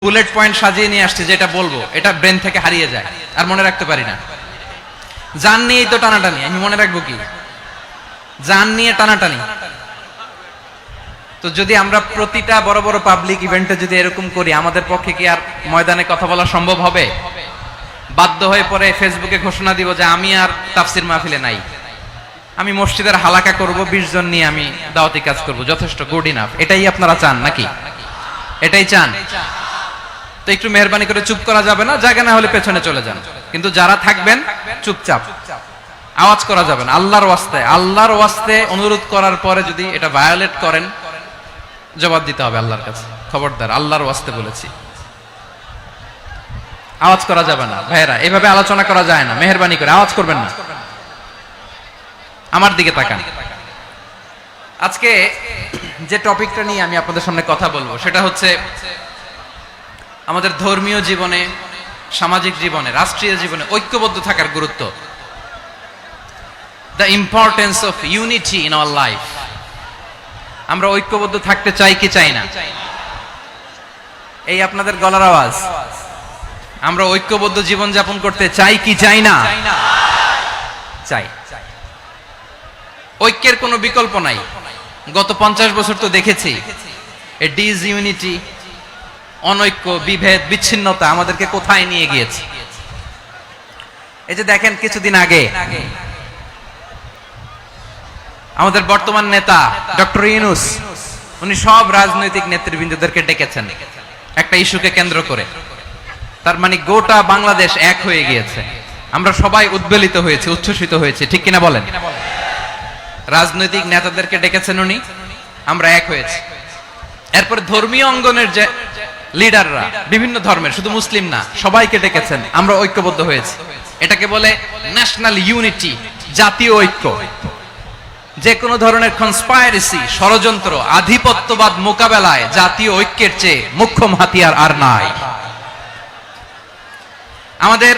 Bullet point সাজিয়ে নিয়ে আসছে, যেটা বলবো এটা ব্রেন থেকে হারিয়ে যায় আর মনে রাখতে পারি না। জান নিয়েই তো টানাটানি, আমি মনে রাখবো কি? জান নিয়ে টানাটানি। তো যদি আমরা প্রতিটা বড় বড় পাবলিক ইভেন্টে যদি এরকম করি, আমাদের পক্ষে কি আর ময়দানে কথা বলা সম্ভব হবে? বাধ্য হয়ে পরে ফেসবুকে ঘোষণা দিব যে আমি আর তাফসির মাহফিলে নাই, আমি মসজিদের হালাকা করব, 20 জন নিয়ে আমি দাওয়াতি কাজ করব, যথেষ্ট, গুড ইনাফ। এটাই আপনারা চান নাকি? এটাই চান? তো একটু মেহরবানি করে চুপ করা যাবে না? জায়গা না হলে পেছনে চলে যান, কিন্তু যারা থাকবেন চুপচাপ, আওয়াজ করা যাবে না। আল্লাহর ওয়াস্তে অনুরোধ করার পরে যদি এটা ভায়োলেট করেন, জবাব দিতে হবে আল্লাহর কাছে। খবরদার, আল্লাহর ওয়াস্তে বলেছি, আওয়াজ করা যাবে না। ভাইয়েরা, এভাবে আলোচনা করা যায় না, মেহরবানি করে আওয়াজ করবেন না। আমার দিকে তাকান। আজকে যে টপিকটা নিয়ে আমি আপনাদের সামনে কথা বলবো সেটা হচ্ছে আমাদের ধর্মীয় জীবনে, সামাজিক জীবনে, রাষ্ট্রীয় জীবনে ঐক্যবদ্ধ থাকার গুরুত্ব। The importance of unity in our life. আমরা ঐক্যবদ্ধ থাকতে চাই কি চাই না? এই আপনাদের গলার আওয়াজ। আমরা ঐক্যবদ্ধ জীবন যাপন করতে চাই কি চাই না? চাই। ঐক্যের কোনো বিকল্প নাই। গত 50 বছর তো দেখেছি এ ডিসইউনিটি, অনৈক্য, বিভেদ, বিচ্ছিন্নতা আমাদেরকে কোথায় নিয়ে গিয়েছে। এই যে দেখেন, কিছুদিন আগে আমাদের বর্তমান নেতা ডক্টর ইউনূস, উনি সব রাজনৈতিক নেতৃবৃন্দদেরকে ডেকেছেন একটা ইস্যুকে কেন্দ্র করে। তার মানে গোটা বাংলাদেশ এক হয়ে গিয়েছে। আমরা সবাই উদ্বেলিত হয়েছে, উচ্ছ্বসিত হয়েছে, ঠিক কিনা বলেন? রাজনৈতিক নেতাদেরকে ডেকেছেন উনি, আমরা এক হয়েছি। এরপরে ধর্মীয় অঙ্গনের যে লিডাররা, বিভিন্ন ধর্মের, শুধু মুসলিম না, সবাইকে ডেকেছেন, আমরা ঐক্যবদ্ধ হয়েছি। এটাকে বলে ন্যাশনাল ইউনিটি, জাতীয় ঐক্য। যে কোনো ধরনের কনস্পাইরেসি, ষড়যন্ত্র, আধিপত্যবাদ মোকাবেলায় জাতীয় ঐক্যের চেয়ে মুখ্যম হাতিয়ার আর নাই। আমাদের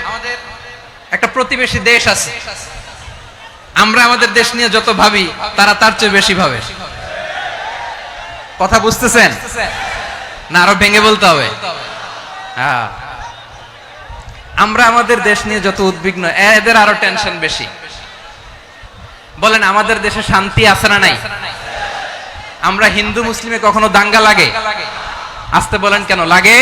একটা প্রতিবেশী দেশ আছে, আমরা আমাদের দেশ নিয়ে যত ভাবি তারা তার চেয়ে বেশি ভাবে। কথা বুঝতেছেন না? আরো ভেঙে বলতে হবে। হ্যাঁ, আমরা আমাদের দেশ নিয়ে যত উদ্বিগ্ন, এদের আরো টেনশন বেশি। বলেন, আমাদের দেশে শান্তি আছে না নাই? আমরা হিন্দু মুসলিমে কখনো দাঙ্গা লাগে? আসতে বলেন, কেন লাগে?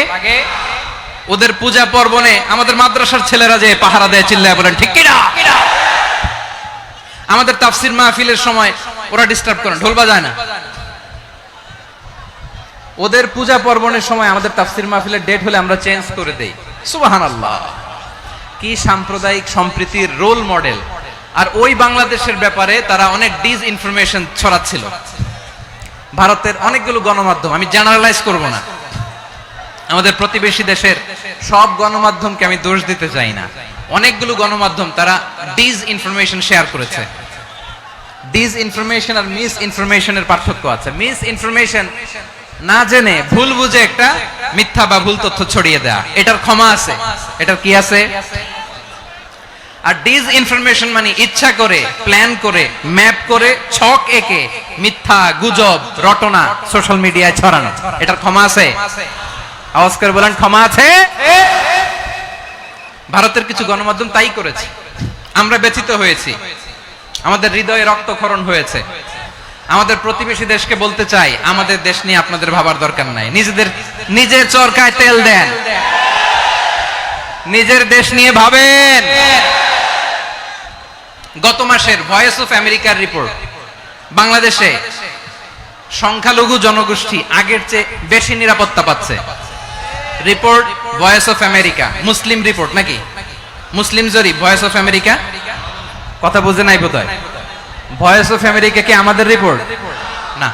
ওদের পূজা পার্বণে আমাদের মাদ্রাসার ছেলেরা যে পাহারা দেয়, চিল্লায় বলেন ঠিক কিনা? আমাদের তাফসির মাহফিলের সময় ওরা ডিস্টার্ব করে, ঢোল বাজায় না। ওদের পূজা পার্বণের সময় আমাদের তাফসির মাহফিলের ডেট হলে আমরা চেঞ্জ করে দেই। সুবহানাল্লাহ, কি সাম্প্রদায়িক সম্প্রীতির রোল মডেল। আর ওই বাংলাদেশের ব্যাপারে তারা অনেক ডিসইনফরমেশন ছড়াচ্ছিল। ভারতের অনেকগুলো গণমাধ্যম, আমি জেনারেলাইজ করব না, আমাদের প্রতিবেশী দেশের সব গণমাধ্যমকে আমি দোষ দিতে চাই না, অনেকগুলো গণমাধ্যম তারা ডিসইনফরমেশন শেয়ার করেছে। ডিসইনফরমেশন আর মিস ইনফরমেশনের পার্থক্য আছে। মিস ইনফরমেশন না জেনে ভুল বুঝে একটা মিথ্যা বা ভুল তথ্য ছড়িয়ে দেয়া, এটার ক্ষমা আছে। এটার কি আছে? আর ডিসইনফরমেশন মানে ইচ্ছা করে, প্ল্যান করে, ম্যাপ করে, ছক এঁকে মিথ্যা, গুজব, রটনা সোশ্যাল মিডিয়ায় ছড়ানো, এটার ক্ষমা আছে? আওয়াজ করে বলেন, ক্ষমা আছে? ভারতের কিছু গণমাধ্যম তাই করেছে, আমরা ব্যথিত হয়েছি, আমাদের হৃদয়ে রক্তক্ষরণ হয়েছে। আমাদের প্রতিবেশী দেশকে বলতে চাই, আমাদের দেশ নিয়ে আপনাদের ভাবার দরকার নাই, নিজের চরকায় তেল দেন, নিজের দেশ নিয়ে ভাবেন। গত মাসের ভয়েস অফ আমেরিকার রিপোর্ট, বাংলাদেশে সংখ্যালঘু জনগোষ্ঠী আগের চেয়ে বেশি নিরাপত্তা পাচ্ছে। Report voice of America, Muslim report নাকি? মুসলিম জরিপ, ভয়েস অফ আমেরিকা। কথা বুঝে নাই বোধহয়। ভয়েস অফ আমেরিকা কি আমাদের রিপোর্ট? না,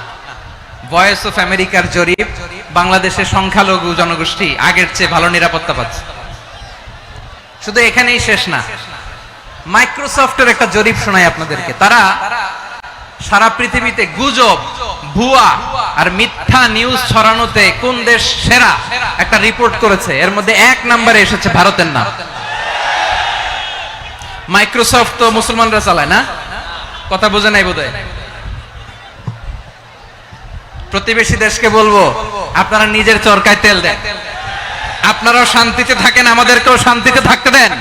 ভয়েস অফ আমেরিকার জরিপ, বাংলাদেশের সংখ্যালঘু জনগোষ্ঠী আগের চেয়ে ভালো নিরাপত্তা পাচ্ছে। শুধু এখানেই শেষ না, মাইক্রোসফটের একটা জরিপ শোনাই আপনাদেরকে। তারা সারা পৃথিবীতে গুজব, ভুয়া আর মিথ্যা নিউজ ছড়ানোতে কোন দেশ সেরা একটা রিপোর্ট করেছে। এর মধ্যে 1 নম্বরে এসেছে ভারতের নাম। মাইক্রোসফট তো মুসলমানরা চালায় না? কথা বোঝে নাই বোধহয়। প্রতিবেশী দেশকে বলবো, আপনারা নিজের চরকায় তেল দেন, আপনারাও শান্তিতে থাকেন, আমাদেরকেও শান্তিতে থাকতে দেন।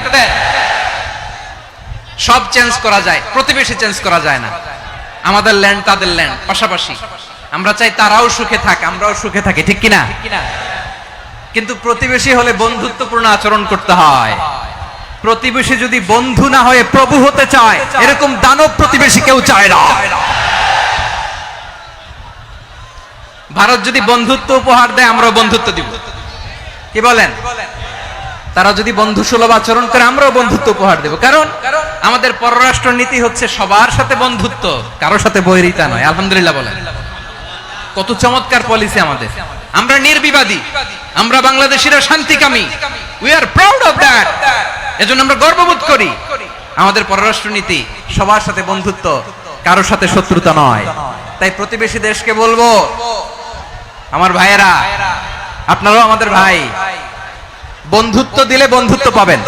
সব চেঞ্জ করা যায়, প্রতিবেশী চেঞ্জ করা যায় না। আমাদের ল্যান্ড তাদের ল্যান্ড, পাশাপাশি। আমরা চাই তারাও সুখে থাক, আমরাও সুখে থাকি, ঠিক কিনা? কিন্তু প্রতিবেশী হলে বন্ধুত্বপূর্ণ আচরণ করতে হয়। প্রতিবেশী যদি বন্ধু না হয়ে প্রভু হতে চায়, এরকম দানব প্রতিবেশী কেউ চায় না। ভারত যদি বন্ধুত্ব উপহার দেয়, আমরাও বন্ধুত্ব দিব। কি বলেন? তারা যদি বন্ধু সুলভ আচরণ করে, আমরাও বন্ধুত্ব উপহার দেব। কারণ আমাদের পররাষ্ট্র নীতি হচ্ছে সবার সাথে বন্ধুত্ব, কারোর সাথে বৈরিতা নয়। আলহামদুলিল্লাহ বলেন, কত চমৎকার পলিসি আমাদের। আমরা নির্বিবাদী, আমরা বাংলাদেশিরা শান্তিকামী। We are proud of that. এজন্য আমরা গর্ববোধ করি। আমাদের পররাষ্ট্র নীতি সবার সাথে বন্ধুত্ব, কারোর সাথে শত্রুতা নয়। তাই প্রতিবেশী দেশকে বলবো, আমার ভাইয়েরা, আপনারাও আমাদের ভাই। বন্ধুত্ব দিলে বন্ধুত্ব পাবেন।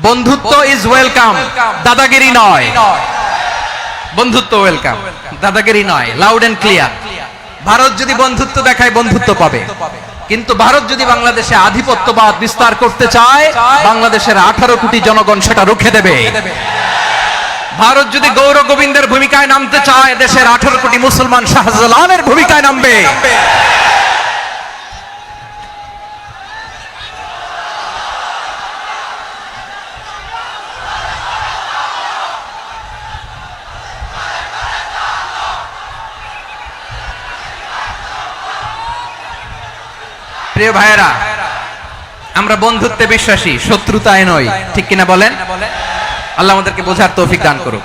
বন্ধুত্ব ইজ ওয়েলকাম, দাদাগিরি নয়। বন্ধুত্ব ওয়েলকাম, দাদাগিরি নয়। Loud and clear. ভারত যদি বন্ধুত্ব দেখায়, বন্ধুত্ব পাবে। কিন্তু ভারত যদি বাংলাদেশে আধিপত্যবাদ বিস্তার করতে চায়, বাংলাদেশের 18 কোটি জনগণ সেটা রুখে দেবে। ভারত যদি গৌর গোবিন্দের ভূমিকায় নামতে চায়, দেশের 18 কোটি মুসলমান শাহজালালের ভূমিকায় নামবে। প্রিয় ভাইয়েরা, আমরা বন্ধুত্বে বিশ্বাসী, শত্রুতায় নয়, ঠিক কিনা বলেন? আল্লাহ আমাদেরকে বোঝার তৌফিক দান করুক।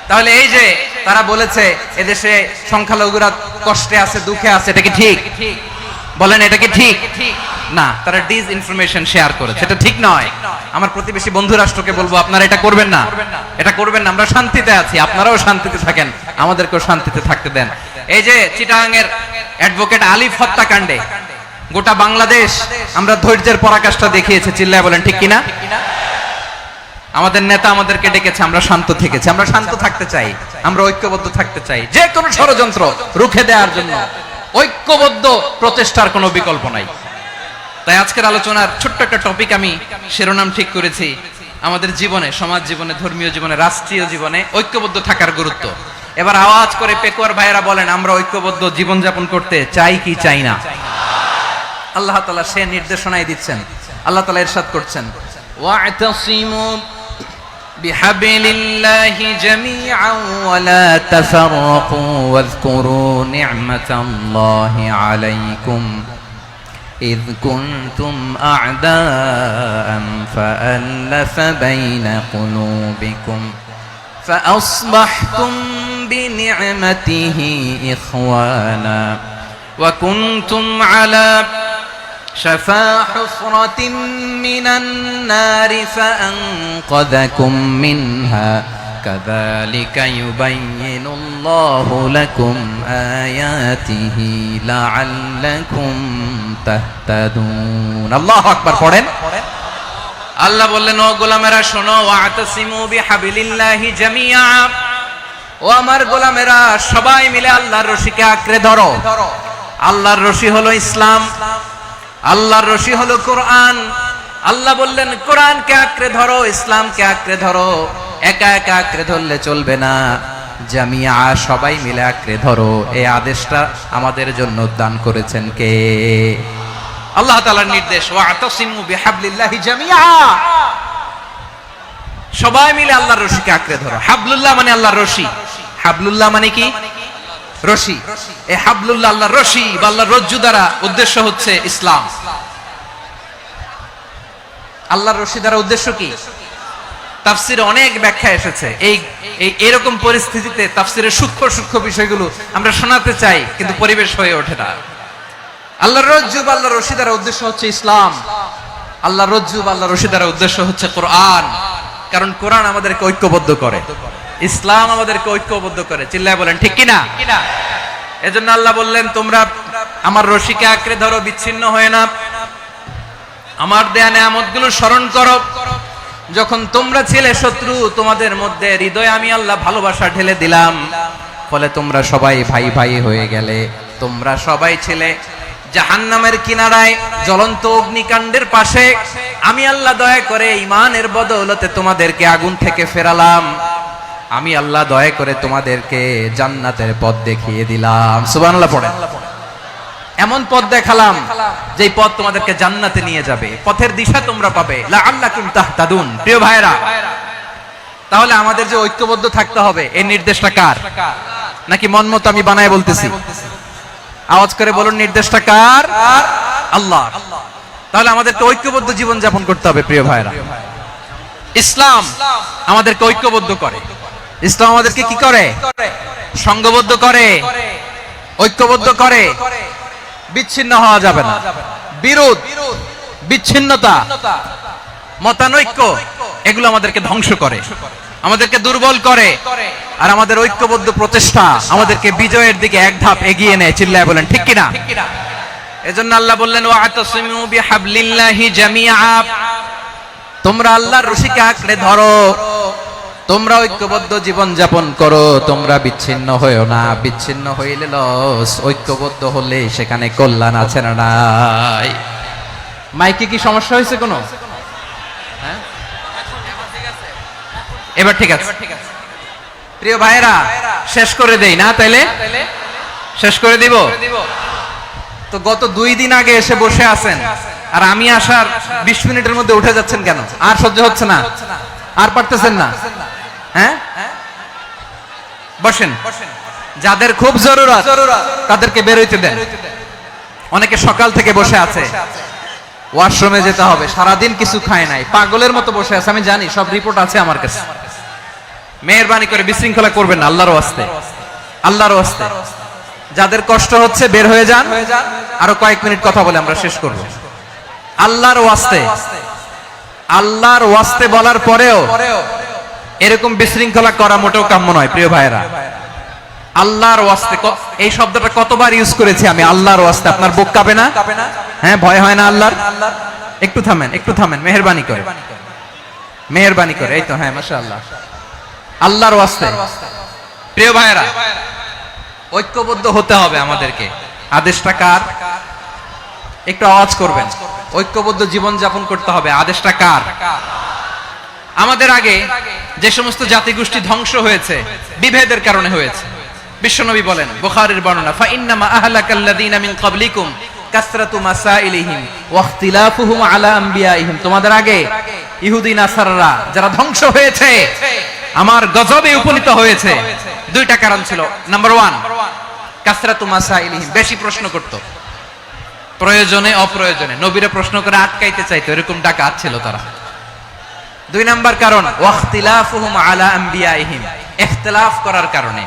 তাহলে এই যে তারা বলেছে এদেশে সংখ্যালঘুরা কষ্টে আছে, দুঃখে আছে, এটা কি ঠিক? বলেন, এটা কি ঠিক? না, তারা ডিস ইনফরমেশন শেয়ার করেছে, এটা ঠিক নয়। আমার প্রতিবেশী বন্ধু রাষ্ট্রকে বলবো, আপনারা এটা করবেন না, এটা করবেন না। আমরা শান্তিতে আছি, আপনারাও শান্তিতে থাকেন, আমাদেরকেও শান্তিতে থাকতে দেন। এই যে চিটাগাং এর অ্যাডভোকেট আলিফ হত্যাকাণ্ডে গোটা বাংলাদেশ আমরা ধৈর্যের পরাকাষ্ঠা দেখিয়েছে, চিল্লায় বলেন ঠিক কিনা? আমাদের নেতা আমাদেরকে ডেকেছে, আমরা শান্ত থেকেছি। আমরা শান্ত থাকতে চাই, আমরা ঐক্যবদ্ধ থাকতে চাই। যে কোনো ষড়যন্ত্র রুখে দেওয়ার জন্য ঐক্যবদ্ধ প্রচেষ্টার কোনো বিকল্প নাই। তাই আজকের আলোচনার ছোট্ট একটা টপিক আমি শিরোনাম ঠিক করেছি, আমাদের জীবনে, সমাজ জীবনে, ধর্মীয় জীবনে, রাষ্ট্রীয় জীবনে ঐক্যবদ্ধ থাকার গুরুত্ব। এবার আওয়াজ করে পেকুয়ার ভাইয়েরা বলেন, আমরা ঐক্যবদ্ধ জীবনযাপন করতে চাই কি চাই না? আল্লাহ তাআলা সে নির্দেশনাই দিচ্ছেন। আল্লাহ তাআলা ইরশাদ করছেন, ওয়া'তাসিমু বিহাবলিল্লাহি জামিআন ওয়া লা তাফাররাকু ওয়াযকুরু নি'মাতাল্লাহি আলাইকুম إذ كنتم أعداء فألف بين قلوبكم فأصبحتم بنعمته إخوانا وكنتم على شفا حفرة من النار فأنقذكم منها كذلك يبين الله لكم آياته لعلكم تهتدون الله أكبر পড়েন আল্লাহ বললেন, ও গোলামেরা শোনো, ওয়াতাসিমু বিহাবলিল্লাহি জামিআ, ও আমার গোলামেরা সবাই মিলে আল্লাহর রশিকে আঁকড়ে ধরো। আল্লাহর রশি হলো ইসলাম, আল্লাহর রশি হলো কোরআন। আল্লাহ বললেন কোরআনকে আঁকড়ে ধরো, ইসলামকে আঁকড়ে ধরো। একা একা আঁকড়ে ধরলে চলবে না, জামিয়া, সবাই মিলে আঁকড়ে ধরো। এই আদেশটা আমাদের জন্য দান করেছেন কে? আল্লাহ তাআলার নির্দেশ, ওয়াতাসিমু বিহাবলিল্লাহি জামিআ, সবাই মিলে আল্লাহর রশিকে আঁকড়ে ধরো। হাবলুল্লাহ মানে আল্লাহর রশি। হাবলুল্লাহ মানে কি? রশি। এই হাবলুল্লাহ আল্লাহর রশি বা আল্লাহর রজ্জু দ্বারা উদ্দেশ্য হচ্ছে ইসলাম। আল্লাহর রশি দ্বারা উদ্দেশ্য কি? তাফসিরে অনেক ব্যাখ্যা এসেছে। এই এরকম পরিস্থিতিতে তাফসিরের সূক্ষ্ম সূক্ষ্ম বিষয়গুলো আমরা শোনাতে চাই, কিন্তু পরিবেশ হয়ে ওঠে না। আল্লাহর রজ্জু বা আল্লাহর রশি দ্বারা উদ্দেশ্য হচ্ছে ইসলাম। আল্লাহর রজ্জু বা আল্লাহর রশি দ্বারা উদ্দেশ্য হচ্ছে কোরআন। কারণ কোরআন আমাদেরকে ঐক্যবদ্ধ করে, ইসলাম আমাদেরকে ঐক্যবদ্ধ করে। চিল্লায় বলেন ঠিক কিনা? এজন্য আল্লাহ বললেন, তোমরা আমার রশিকে আঁকড়ে ধরো, বিচ্ছিন্ন হয়ে না। আমার দেয়া নেয়ামতগুলো স্মরণ করো। যখন তোমরা ছিলে শত্রু, তোমাদের মধ্যে হৃদয়ে আমি আল্লাহ ভালোবাসা ঢেলে দিলাম, ফলে তোমরা সবাই ভাই ভাই হয়ে গেলে। তোমরা সবাই ছিলে জাহান্নামের কিনারায় জ্বলন্ত অগ্নিকাণ্ডের পাশে আমি আল্লাহ দয়া করে ঈমানের বদৌলতে তোমাদেরকে আগুন থেকে ফেরালাম, আমি আল্লাহ দয়া করে তোমাদেরকে জান্নাতের পথ দেখিয়ে দিলাম। সুবহানাল্লাহ পড়েন। এমন পথ দেখালাম যেই পথ তোমাদেরকে জান্নাতে নিয়ে যাবে, পথের দিশা তোমরা পাবে। লাআল্লাকুম তাহতাদুন। প্রিয় ভাইরা, তাহলে আমাদের যে ঐক্যবদ্ধ থাকতে হবে এই নির্দেশটা কার? নাকি মন মতো আমি বানায় বলতেছি? আওয়াজ করে বলুন, নির্দেশটা কার? আল্লাহ। তাহলে আমাদেরকে ঐক্যবদ্ধ জীবন যাপন করতে হবে। প্রিয় ভাইরা, ইসলাম আমাদেরকে ঐক্যবদ্ধ করে। ইসলাম আমাদেরকে কি করে? সংঘবদ্ধ করে, ঐক্যবদ্ধ করে। বিচ্ছিন্ন হওয়া যাবে না। বিরোধ, বিচ্ছিন্নতা, মতানৈক্য এগুলো আমাদেরকে ধ্বংস করে, আমাদেরকে দুর্বল করে। আর আমাদের ঐক্যবদ্ধ প্রচেষ্টা আমাদেরকে বিজয়ের দিকে এক ধাপ এগিয়ে নেয়। চিল্লায় বলেন ঠিক কিনা? এজন্য আল্লাহ বললেন, ওয়াতাসিমু বিহাবলিল্লাহি জামিআ। তোমরা আল্লাহর রশিকে আঁকড়ে ধরো, তোমরা ঐক্যবদ্ধ জীবন যাপন করো, তোমরা বিচ্ছিন্ন হইও না। বিচ্ছিন্ন হইলে লস, ঐক্যবদ্ধ হলে সেখানে কল্যাণ আছে না নাই? মাইকে কি সমস্যা হয়েছে কোনো? হ্যাঁ, এবার ঠিক আছে। প্রিয় ভাইরা, শেষ করে দেই না? তাইলে শেষ করে দিব। তো গত 2 দিন আগে এসে বসে আছেন, আর আমি আসার 20 মিনিটের মধ্যে উঠে যাচ্ছেন কেন? আর সহ্য হচ্ছে না? আর পারতেছেন না? হ্যাঁ, বসেন। যাদের খুব জরুরত তাদেরকে বের হইতে দেন। অনেকে সকাল থেকে বসে আছে, ওয়াশরুমে যেতে হবে, সারাদিন কিছু খায় নাই, পাগলের মতো বসে আছে। আমি জানি, সব রিপোর্ট আছে আমার কাছে। মেহেরবানি করে বিশৃঙ্খলা করবেন না, আল্লাহর ওয়াস্তে, আল্লাহর ওয়াস্তে। যাদের কষ্ট হচ্ছে বের হয়ে যান। আরো কয়েক মিনিট কথা বলে আমরা শেষ করব। আল্লাহর ওয়াস্তে, আল্লাহর ওয়াস্তে বলার পরেও এরকম বিশৃঙ্খলা করা মোটেও কাম্য নয়। প্রিয় ভাইরা, আল্লাহর ওয়াস্তে, এই শব্দটা কতবার ইউজ করেছি আমি, আল্লাহর ওয়াস্তে। আপনার বুক কাঁপে না? হ্যাঁ, ভয় হয় না আল্লাহর? একটু থামেন, একটু থামেন, মেহেরবানি করে, মেহেরবানি করে। এই তো, হ্যাঁ, মাশাআল্লাহ। আল্লাহর ওয়াস্তে। প্রিয় ভাইরা, ঐক্যবদ্ধ হতে হবে আমাদেরকে। আদেশটা কার? একটু আওয়াজ করবেন। ঐক্যবদ্ধ জীবন যাপন করতে হবে। আদেশটা কার? আমাদের আগে যে সমস্ত জাতিগোষ্ঠী ধ্বংস হয়েছে বিভেদের কারণে হয়েছে। বিশ্বনবী বলেন, বুখারীর বর্ণনা, ফা ইন্নামা আহলাকাল্লাযীনা মিন ক্বাবলিকুম কাসরাতু মাসাইলিহিম ওয়া ইখতিলাফুহুম আলা আমবিয়াইহিম। তোমাদের আগে ইহুদি নাসারারা যারা ধ্বংস হয়েছে, আমার গজবে উপনীত হয়েছে, 2টা কারণ ছিল। নাম্বার 1, কাসরাতু মাসাইলিহিম, বেশি প্রশ্ন করত, প্রয়োজনে অপ্রয়োজনে নবীরা প্রশ্ন করে আটকাইতে চাইতো, এরকম ডাকাত ছিল তারা। 2 নাম্বার কারণ, ওয়াখতিলাফুহুম আলা আমবিয়াইহিম, ইখতিলাফ করার কারণে,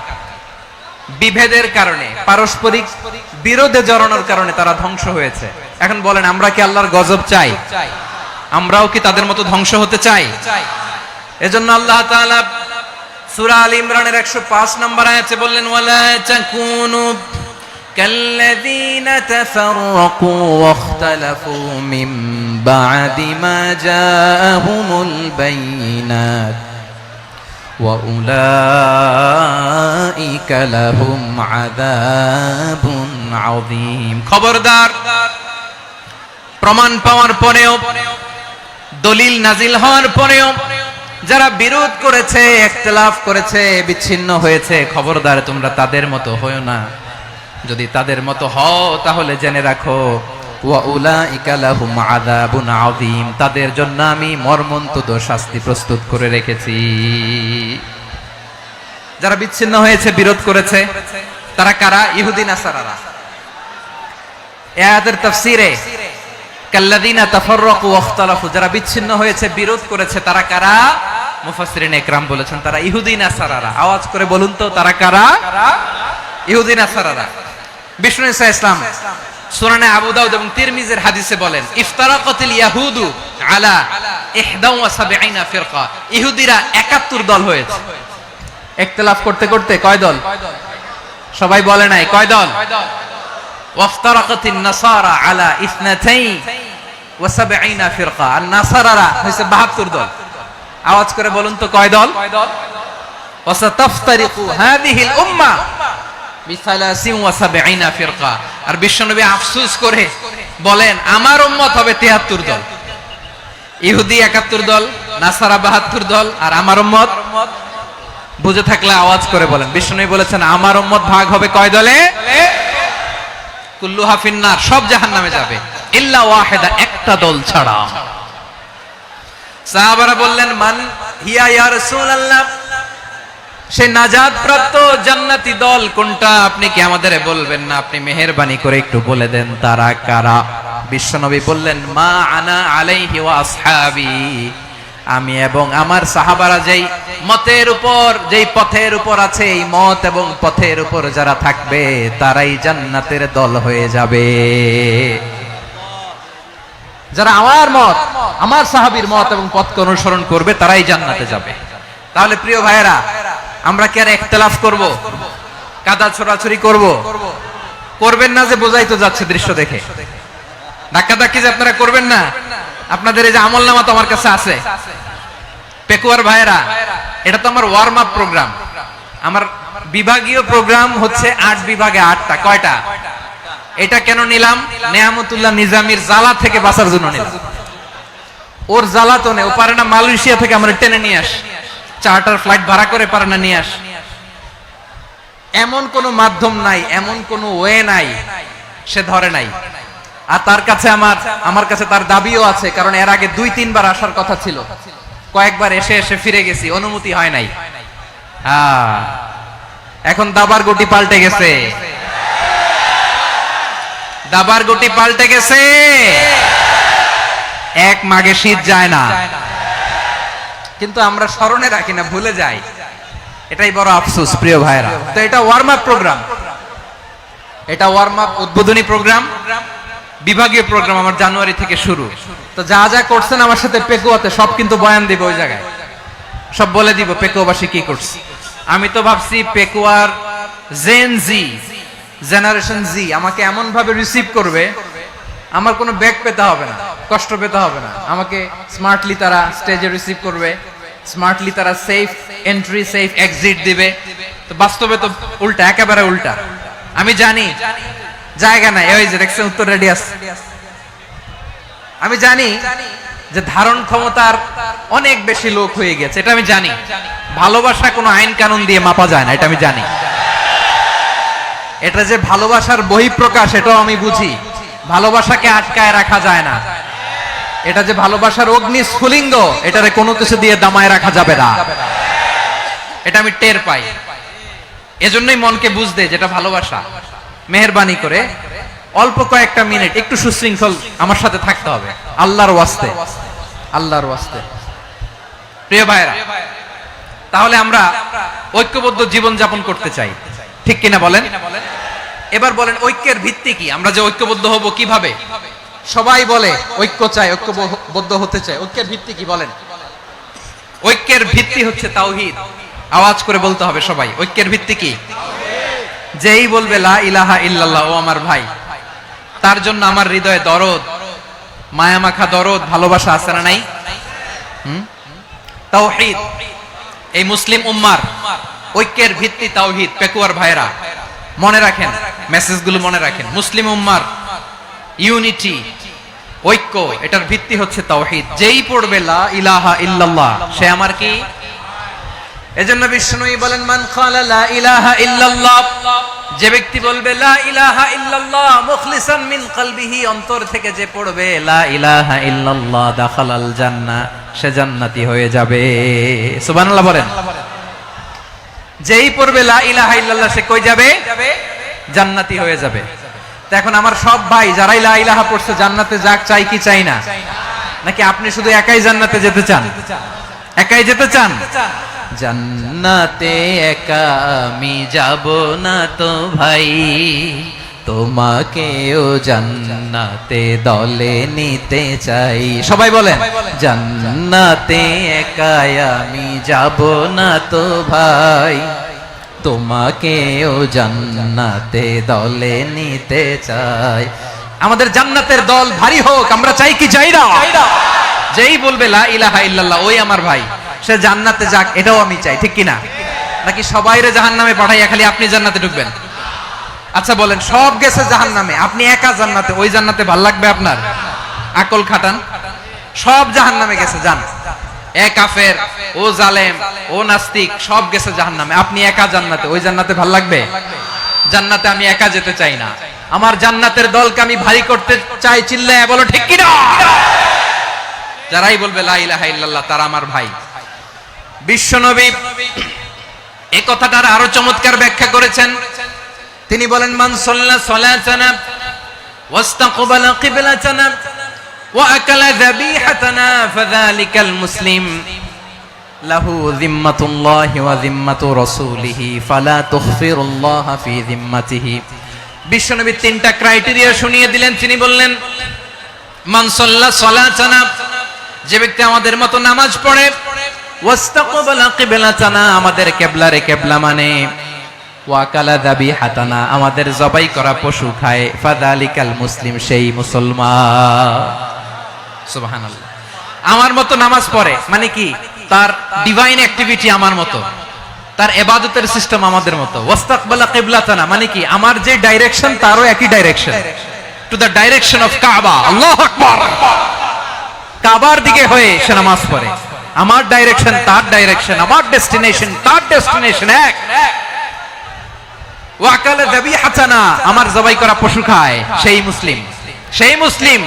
বিভেদের কারণে, পারস্পরিক বিরোধে জড়ানোর কারণে তারা ধ্বংস হয়েছে। এখন বলেন, আমরা কি আল্লাহর গজব চাই? আমরাও কি তাদের মতো ধ্বংস হতে চাই? এজন্য আল্লাহ তাআলা সূরা আল ইমরানের 105 নম্বর আয়াতে বললেন, ওয়ালা তাকুনু কাল্লাযীনা তাফাররাকু ওয়াখতালাফু মিন বা'দি মা জাআহুমুল বাইয়িনাত ওয়া উলাইকা লাহুম আযাবুন আযীম। খবরদার, প্রমাণ পাওয়ার পরেও, দলিল নাজিল হওয়ার পরেও যারা বিরোধ করেছে, ইখতিলাফ করেছে, বিচ্ছিন্ন হয়েছে, খবরদার তোমরা তাদের মতো হয়ো না। যদি তাদের মতো হও তাহলে জেনে রাখো, ওয়া উলাইকা লাহুম আযাবুন আযীম, তাদের জন্য আমি মর্মন্তুদ শাস্তি প্রস্তুত করে রেখেছি। যারা বিচ্ছিন্ন হয়েছে, বিরোধ করেছে, তারা কারা? ইহুদি নাসারারা। এই আয়াতের তাফসীরে কাল্লাযীনা তাফাররাকু ওয়াখতালাফু, যারা বিচ্ছিন্ন হয়েছে, বিরোধ করেছে, তারা কারা? মুফাসসিরিন ইকরাম বলেছেন তারা ইহুদি নাসারারা। আওয়াজ করে বলুন তো, তারা কারা? ইহুদি নাসারারা। বিষ্ণু ঈসা ইসলাম সুনানে আবু দাউদ এবং তিরমিজির হাদিসে বলেন, ইফতারাকাতিল ইয়াহুদু আলা 71 ফিরকা, ইহুদিরা 71 দল হয়েছে। ইখতিলাফ করতে করতে কয় দল? সবাই বলে নাই, কয় দল? ওয়াফতারাকাতিন নাসারা আলা 72 ফিরকা, আর নাসারারা হইছে 72 দল। আওয়াজ করে বলুন তো, কয় দল? ওয়াসাতাফতারিকু হাদিহিল উম্মাহ বি 73 ফিরকা, আর বিশ্বনবী আফসোস করে বলেন আমার উম্মত হবে 73 দল, ইহুদি 71 দল, নাসারা 72 দল, আর আমার উম্মত বুঝে থাকলে আওয়াজ করে বলেন। বিশ্বনবী বলেছেন আমার উম্মত ভাগ হবে কয় দলে? কুল্লুহা ফিন্নার, সব জাহান্নামে যাবে, ইল্লা ওয়াহিদা, একটা দল ছাড়া। সাহাবারা বললেন মান হিয়া ইয়া রাসূলুল্লাহ, সেই নাজাত প্রাপ্ত জান্নাতি দল কোনটা? আপনি কি আমাদের বলবেন না? আপনি মেহেরবানি করে একটু বলে দেন তারা কারা। বিশ্বনবী বললেন মা আনা আলাইহি ওয়া আসহাবি, আমি এবং আমার সাহাবারা যেই মতের উপর, যেই পথের উপর আছে, এই মত এবং পথের উপর যারা থাকবে তারাই জান্নাতের দল হয়ে যাবে। যারা আমার মত, আমার সাহাবীর মত এবং পথকে অনুসরণ করবে তারাই জান্নাতে যাবে। তাহলে প্রিয় ভাইয়েরা, আমরা কি আর ইখতিলাফ করব, কাদা ছোড়াছুরি করব? করবেন না যে বোঝাই তো যাচ্ছে দৃশ্য দেখে। ধাক্কাধাক্কি যে আপনারা করবেন না, আপনাদের এই যে আমলনামা তো আমার কাছে আছে। পেকুয়ার ভাইয়েরা, এটা তো আমার ওয়ার্ম আপ প্রোগ্রাম। আমার বিভাগীয় প্রোগ্রাম হচ্ছে 8 বিভাগে 8টা। কয়টা? এটা কেন নিলাম? নেয়ামতুল্লাহ নিজামীর জ্বালা থেকে বাঁচার জন্য নিলাম। ওর জ্বালাতনে ও পারে না মালয়েশিয়া থেকে আমরা টেনে নিয়ে আস, চার্টার ফ্লাইট ভাড়া করে পারে না নিয়ে আস। এমন কোন মাধ্যম নাই, এমন কোন ওয়ে নাই সে ধরে নাই। আর তার কাছে আমার কাছে তার দাবিও আছে, কারণ এর আগে 2-3 বার আসার কথা ছিল, কয়েকবার এসে এসে ফিরে গেছি, অনুমতি হয় নাই। এখন দাবার গুটি পাল্টে গেছে, দাবার গুটি পাল্টে গেছে। এক মাঘে শীত যায় না, কিন্তু আমরা স্মরণে রাখি না, ভুলে যাই। এটাই বড় আফসোস প্রিয় ভাইরা। তো এটা ওয়ার্ম আপ প্রোগ্রাম, এটা ওয়ার্ম আপ উদ্বোধনী প্রোগ্রাম, বিভাগীয় প্রোগ্রাম আমার জানুয়ারি থেকে শুরু। তো যা যা করছেন আমার সাথে পেকুয়াতে সব কিন্তু বয়ান দিব, ওই জায়গায় সব বলে দিব পেকুয়াবাসী কি করছে। আমি তো ভাবছি পেকুয়ার জেন জি, জেনারেশন জি আমাকে এমন ভাবে রিসিভ করবে, আমার কোনো ব্যাক পেতে হবে না, কষ্ট পেতে হবে না। আমাকে স্মার্টলি তারা স্টেজে রিসিভ করবে, স্মার্টলি তারা সেফ এন্ট্রি, সেফ এক্সিট দিবে। তো বাস্তবে তো উল্টা, একেবারে উল্টা। আমি জানি জায়গা নাই, ওই যে দেখছেন উত্তর রেডিয়াস। আমি জানি যে ধারণ ক্ষমতার অনেক বেশি লোক হয়ে গেছে, এটা আমি জানি। ভালোবাসা কোনো আইন কানুন দিয়ে মাপা যায় না, এটা আমি জানি। এটা যে ভালোবাসার বহিঃপ্রকাশ, এটাও আমি বুঝি। ভালোবাসাকে আটকায় রাখা যায় না। এটা যে ভালোবাসার অগ্নি স্ফুলিঙ্গ, এটারে কোনো কিছু দিয়ে দামায় রাখা যাবে না, এটা আমি টের পাই। এজন্যই মনকে বুঝতে যেটা ভালোবাসা। মেহেরবানি করে অল্প কয়েকটা মিনিট একটু সুশৃঙ্খল আমার সাথে থাকতে হবে, আল্লাহর ওয়াস্তে, আল্লাহর ওয়াস্তে। প্রিয় ভাইরা, তাহলে আমরা ঐক্যবদ্ধ জীবন যাপন করতে চাই, ঠিক কিনা বলেন? এবার বলেন ঐক্যের ভিত্তি কি? আমরা যে ঐক্যবদ্ধ হব কিভাবে? সবাই বলে ঐক্য চাই, ঐক্যবদ্ধ হতে চাই। ঐক্যের ভিত্তি কি বলেন? ঐক্যের ভিত্তি হচ্ছে তাওহীদ। আওয়াজ করে বলতে হবে সবাই, ঐক্যের ভিত্তি কি? যেই বলবে লা ইলাহা ইল্লাল্লাহ, ও আমার ভাই, তার জন্য আমার হৃদয়ে দরদ, মায়ামাখা দরদ, ভালোবাসা আছে না নাই? তাওহীদ। এই মুসলিম উম্মার ঐক্যের ভিত্তি তাওহীদ। পেকুয়ার ভাইরা মনে রাখেন, মেসেজগুলো মনে রাখেন। মুসলিম উম্মার ইউনিটি, ঐক্য, এটার ভিত্তি হচ্ছে তাওহীদ। যেই পড়বে লা ইলাহা ইল্লাল্লাহ, সে আমার কি? এজন্য বিষ্ণুই বলেন মান ক্বালা লা ইলাহা ইল্লাল্লাহ, যে ব্যক্তি বলবে লা ইলাহা ইল্লাল্লাহ মুখলিসান মিন কলবিহি, অন্তর থেকে যে পড়বে লা ইলাহা ইল্লাল্লাহ, দাখালাল জান্নাহ, সে জান্নাতি হয়ে যাবে। সুবহানাল্লাহ বলেন। যেই পড়বে লা ইলাহা ইল্লাল্লাহ, সে কই যাবে? জান্নাতি হয়ে যাবে। তো এখন আমার সব ভাই যারাই লা ইলাহা পড়ছে জান্নাতে যাক, চাই কি চাই না? নাকি আপনি শুধু একাই জান্নাতে যেতে চান? একাই যেতে চান? জান্নাতে একা আমি যাব না তো ভাই, তোমাকেও জান্নাতে দলে নিতে চাই। সবাই বলেন জান্নাতে একা আমি যাব না তো ভাই, তোমাকেও জান্নাতে দলে নিতে চাই। আমাদের জান্নাতের দল ভারী হোক, আমরা চাই কি চাই না? যেই বলবে লা ইলাহা ইল্লাল্লাহ, ওই আমার ভাই, সে জান্নাতে যাক, এটাও আমি চাই, ঠিক কিনা? নাকি সবাইরে জাহান্নামে পাঠাইয়া খালি আপনি জান্নাতে ঢুকবেন? আচ্ছা বলেন, সব গেছে জাহান্নামে, আপনি একা জান্নাতে, ওই জান্নাতে ভাল লাগবে আপনার? আকল খাটান। সব জাহান্নামে গেছে, যান। এ কাফের, ও জালেম, ও নাস্তিক, সব গেছে জাহান্নামে, আপনি একা জান্নাতে, ওই জান্নাতে ভাল লাগবে? জান্নাতে আমি একা যেতে চাই না, আমার জান্নাতের দলকে আমি ভারী করতে চাই। চিল্লায় বলো ঠিক কি না? যারাই বলবে লা ইলাহা ইল্লাল্লাহ তারা আমার ভাই। বিশ্বনবী এই কথাটার আরো চমৎকার ব্যাখ্যা করেছেন। তিনি বলেন, মান সাল্লা সালাতানা ওয়াস্তাকবালা কিবলাতানা ওয়া আকালা যাবিহাতানা ফাযালিকাল মুসলিম লাহু যিম্মাতুল্লাহি ওয়া যিম্মাতু রাসূলিহি ফালা তুখফিরুল্লাহা ফি যিম্মাতিহি। বিশ্বনবী তিনটা ক্রাইটেরিয়া শুনিয়ে দিলেন। তিনি বললেন, মান সাল্লা সালাতানা, যে ব্যক্তি আমাদের মতো নামাজ পড়ে, ওয়াস্তাকবালা কিবলাতানা, আমাদের কিবলারে কিবলা মানে, ওয়া কালা যাবিহাতানা, আমাদের জবাই করা পশু খায়, ফাযালিকাল মুসলিম, সেই মুসলমান। সুবহানাল্লাহ। আমার মতো নামাজ পড়ে মানে কি? তার ডিভাইন অ্যাক্টিভিটি আমার মতো, তার ইবাদতের সিস্টেম আমাদের মতো। ওয়াস্তাকবালা কিবলাতানা মানে কি? আমার যে ডাইরেকশন তারও একই direction, to the direction of কাবা। আল্লাহু আকবার। কাবার দিকে হয়ে সে নামাজ পড়ে। আমার ডাইরেকশন তার ডাইরেকশন, আমার ডেস্টিনেশন তার ডেস্টিনেশন এক। ওয়া কালা যাবিহাতানা, আমার জবাই করা পশু খায়, সেই মুসলিম। সেই মুসলিম।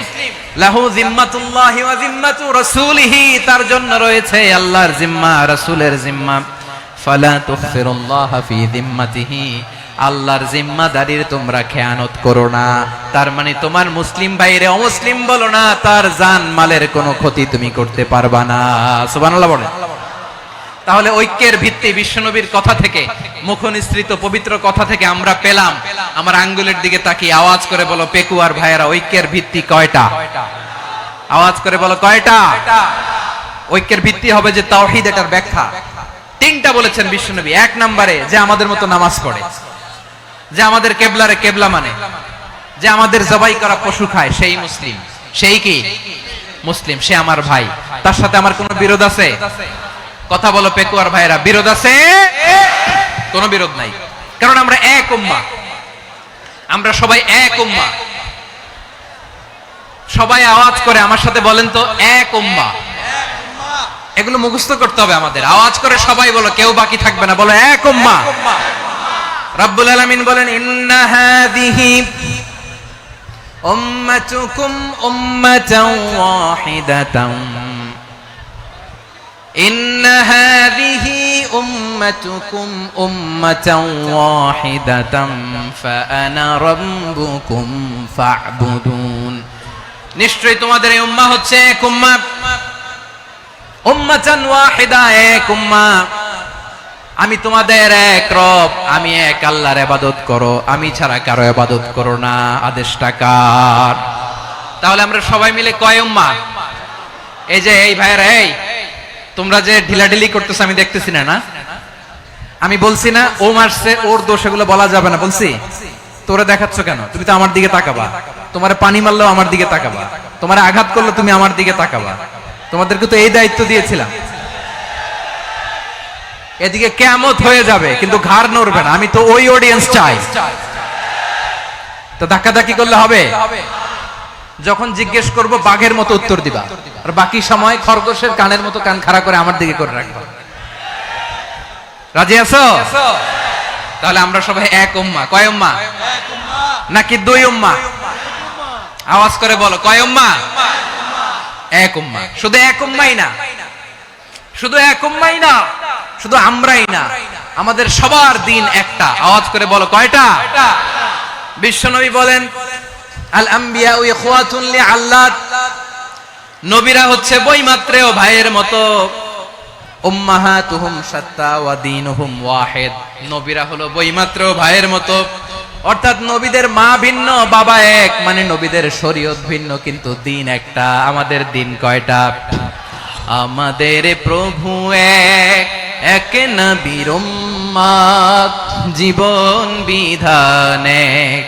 লাহু যিম্মাতুল্লাহি ওয়া যিম্মাতু রাসূলিহি, তার জন্য রয়েছে আল্লাহর জিম্মা, রাসূলের জিম্মা। ফালা তুখফিরুল্লাহা ফি যিম্মাতিহি, আল্লাহর জিম্মাদারির তোমরা খেয়ানত করো না। তার মানে তোমার মুসলিম ভাইরে অমুসলিম বলো না, তার জান মালের কোনো ক্ষতি তুমি করতে পারবা না। সুবহানাল্লাহ বলেন। তাহলে ঐক্যের ভিত্তি বিশ্বনবীর কথা থেকে, মুখনিসৃত পবিত্র কথা থেকে আমরা পেলাম। আমার আঙ্গুলের দিকে তাকিয়ে আওয়াজ করে বলো পেকুয়ার ভাইয়েরা, ঐক্যের ভিত্তি কয়টা? আওয়াজ করে বলো কয়টা? ঐক্যের ভিত্তি হবে যে তাওহীদ, এটার ব্যাখ্যা তিনটা বলেছেন বিশ্বনবী। এক নম্বরে, যে আমাদের মতো নামাজ পড়ে, যে আমাদের কেবলারে কেবলা মানে, যে আমাদের জবাই করা পশু খায়, সেই মুসলিম। সেই কি মুসলিম? সে আমার ভাই। তার সাথে আমার কোনো বিরোধ আছে? কথা বলো পেকুয়ার ভাইরা, বিরোধ আছে? কোনো বিরোধ নাই, কারণ আমরা এক উম্মাহ, আমরা সবাই এক উম্মাহ। সবাই আওয়াজ করে আমার সাথে বলেন তো, এক উম্মাহ। এগুলো মুখস্থ করতে হবে আমাদের। আওয়াজ করে সবাই বলো, কেউ বাকি থাকবে না, বলো এক উম্মাহ। রব্বুল আলামিন বলেন, ইন্না হাযিহি উম্মাতুকুম উম্মাতান ওয়াহিদাতান, ইন্না হাযিহি উম্মাতুকুম উম্মাতান ওয়াহিদাতান ফাআনা রাব্বুকুম ফা'বুদুন। নিশ্চয়ই তোমাদের এই উম্মাহ হচ্ছে এক উম্মাহ, উম্মাতান ওয়াহিদা, এক উম্মাহ। আমি তোমাদের এক রব, আমি এক আল্লাহর ইবাদত করো, আমি ছাড়া কারো ইবাদত করো না। আদেশটা কার? তাহলে আমরা সবাই মিলে কয় উম্মাহ? এই যে এই ভাইরা, এই তোমরা যে ঢিলাঢিলি করতেছ আমি দেখতেছি না। না আমি বলছি না ও মারছে, ওর দোষ, এগুলো বলা যাবে না। বলছি তোরে দেখাচ্ছ কেন? তুমি তো আমার দিকে তাকাবা। তোমারে পানি মারলেও আমার দিকে তাকাবা, তোমারে আঘাত করলে তুমি আমার দিকে তাকাবা। তোমাদেরকে তো এই দায়িত্ব দিয়েছিলাম। এদিকে কিয়ামত হয়ে যাবে কিন্তু ঘাড় নড়বে না। আমি তো ওই অডিয়েন্স চাই। তো ধাক্কাধাক্কি করলে হবে? যখন জিজ্ঞেস করব বাঘের মতো উত্তর দিবা, আর বাকি সময় খরগোশের কানের মতো কান খাড়া করে আমার দিকে করে রাখবা। রাজি আছো? তাহলে আমরা সবাই এক উম্মাহ। কয় উম্মাহ? নাকি দুই উম্মাহ? আওয়াজ করে বলো, কয় উম্মাহ? এক উম্মাহ। শুধু এক উম্মাহই না, শুধু এক উম্মাহই না, শুধু আমরাই না, আমাদের সবার দিন একটা। আওয়াজ করে বলো কয়টা? বিশ্বনবী বলেন, আল আম্বিয়া ইখওয়াতুন লিআল্লাত, নবীরা হচ্ছে বৈমাত্রেয় ভাইয়ের মতো। উম্মাহাতুহুম শাত্তা ওয়া দীনুহুম ওয়াহিদ, নবীরা হলো বৈমাত্রেয় ভাইয়ের মতো। অর্থাৎ নবীদের মা ভিন্ন, বাবা এক, মানে নবীদের শরীয়ত ভিন্ন কিন্তু দিন একটা। আমাদের দিন কয়টা? আমাদের প্রভু এক, এক নবীর উম্মত, জীবন বিধান এক,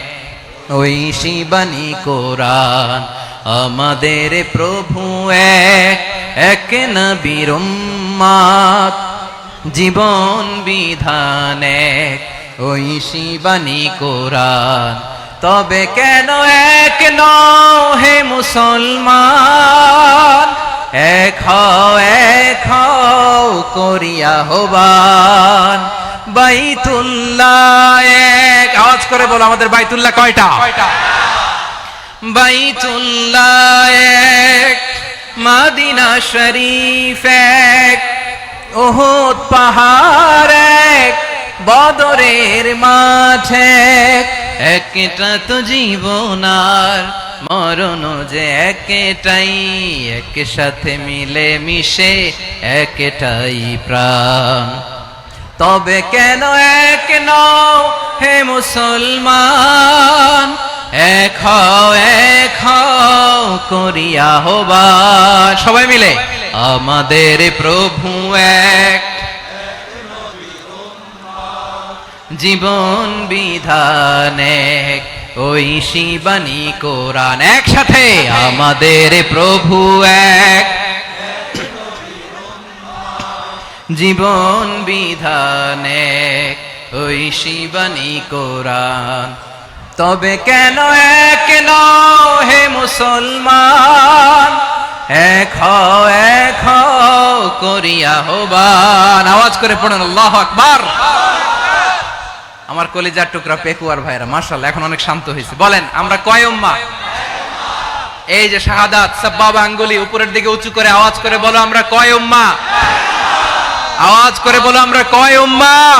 ঐশী বাণী কোরআন। আমাদের প্রভু এক, এক নবীর উম্মত, জীবন বিধান এক, ওই শিবানী কোরআন। তবে কেন এক নও হে মুসলমান, এক হও করিয়া হবান। বাইতুল্লাহ এক, আওয়াজ করে বলো আমাদের বাইতুল্লাহ কয়টা? বাইতুল্লাহ এক, মদিনা শরীফ এক, উহুদ পাহাড় এক, বদরের মাঠ এক। একটা তো জীবন আর মরণ যে একটাই, একসাথে মিলে মিশে একটাই প্রাণ। তবে কেন এক নও হে মুসলমান, এক হও করিয়া হবান। সবাই মিলে আমাদের প্রভু এক, জীবন বিধান এক, ওই শিবানী কোরআন। একসাথে আমাদের প্রভু এক, জীবন বিধান এক, ওই শিবানী কোরআন। তবে কেন এক নও হে মুসলমান, এক হও করিয়া হবান। আওয়াজ করে পড়েন আল্লাহু আকবার। আমার কলিজার টুকরা পেকুয়ার ভাইরা মাশাআল্লাহ এখন অনেক শান্ত হয়েছে। বলেন আমরা কয় উম্মাহ? এই যে শাহাদাত সাব্বাবা আঙ্গুলি উপরের দিকে উঁচু করে আওয়াজ করে বলো আমরা কয় উম্মাহ? আওয়াজ করে বলো আমরা কয় উম্মাহ?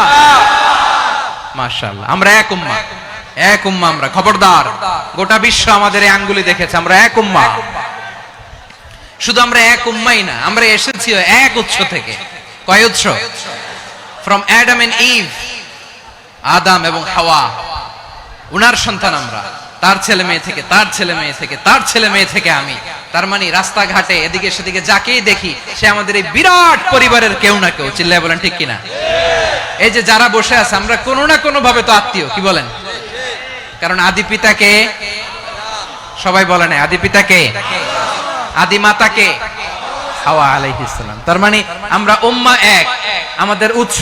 মাশাআল্লাহ আমরা এক উম্মাহ, এক উম্মাহ আমরা। খবরদার, গোটা বিশ্ব আমাদের এই আঙ্গুলি দেখেছে, আমরা এক উম্মাহ। শুধু আমরা এক উম্মাই না, আমরা এসেছি এক উৎস থেকে। কয় উৎস? ফ্রম অ্যাডাম এন্ড ইভ, আদম এবং হাওয়া, উনার সন্তান আমরা। তার ছেলে মেয়ে থেকে, তার ছেলে মেয়ে থেকে, তার ছেলে মেয়ে থেকে আমি। তার মানে রাস্তাঘাটে এদিকে সেদিকে যাকেই দেখি সে আমাদের এই বিরাট পরিবারের কেউ না কেউ। চিল্লায় বলেন ঠিক কিনা? এই যে যারা বসে আছে আমরা কোনো না কোনো ভাবে তো আত্মীয়, কি বলেন? কারণ আদি পিতাকে সবাই বলে না, আদি পিতাকে, আদি মাতাকে হাওয়া আলাইহিস সালাম। তার মানে আমরা উম্মাহ এক, আমাদের উৎস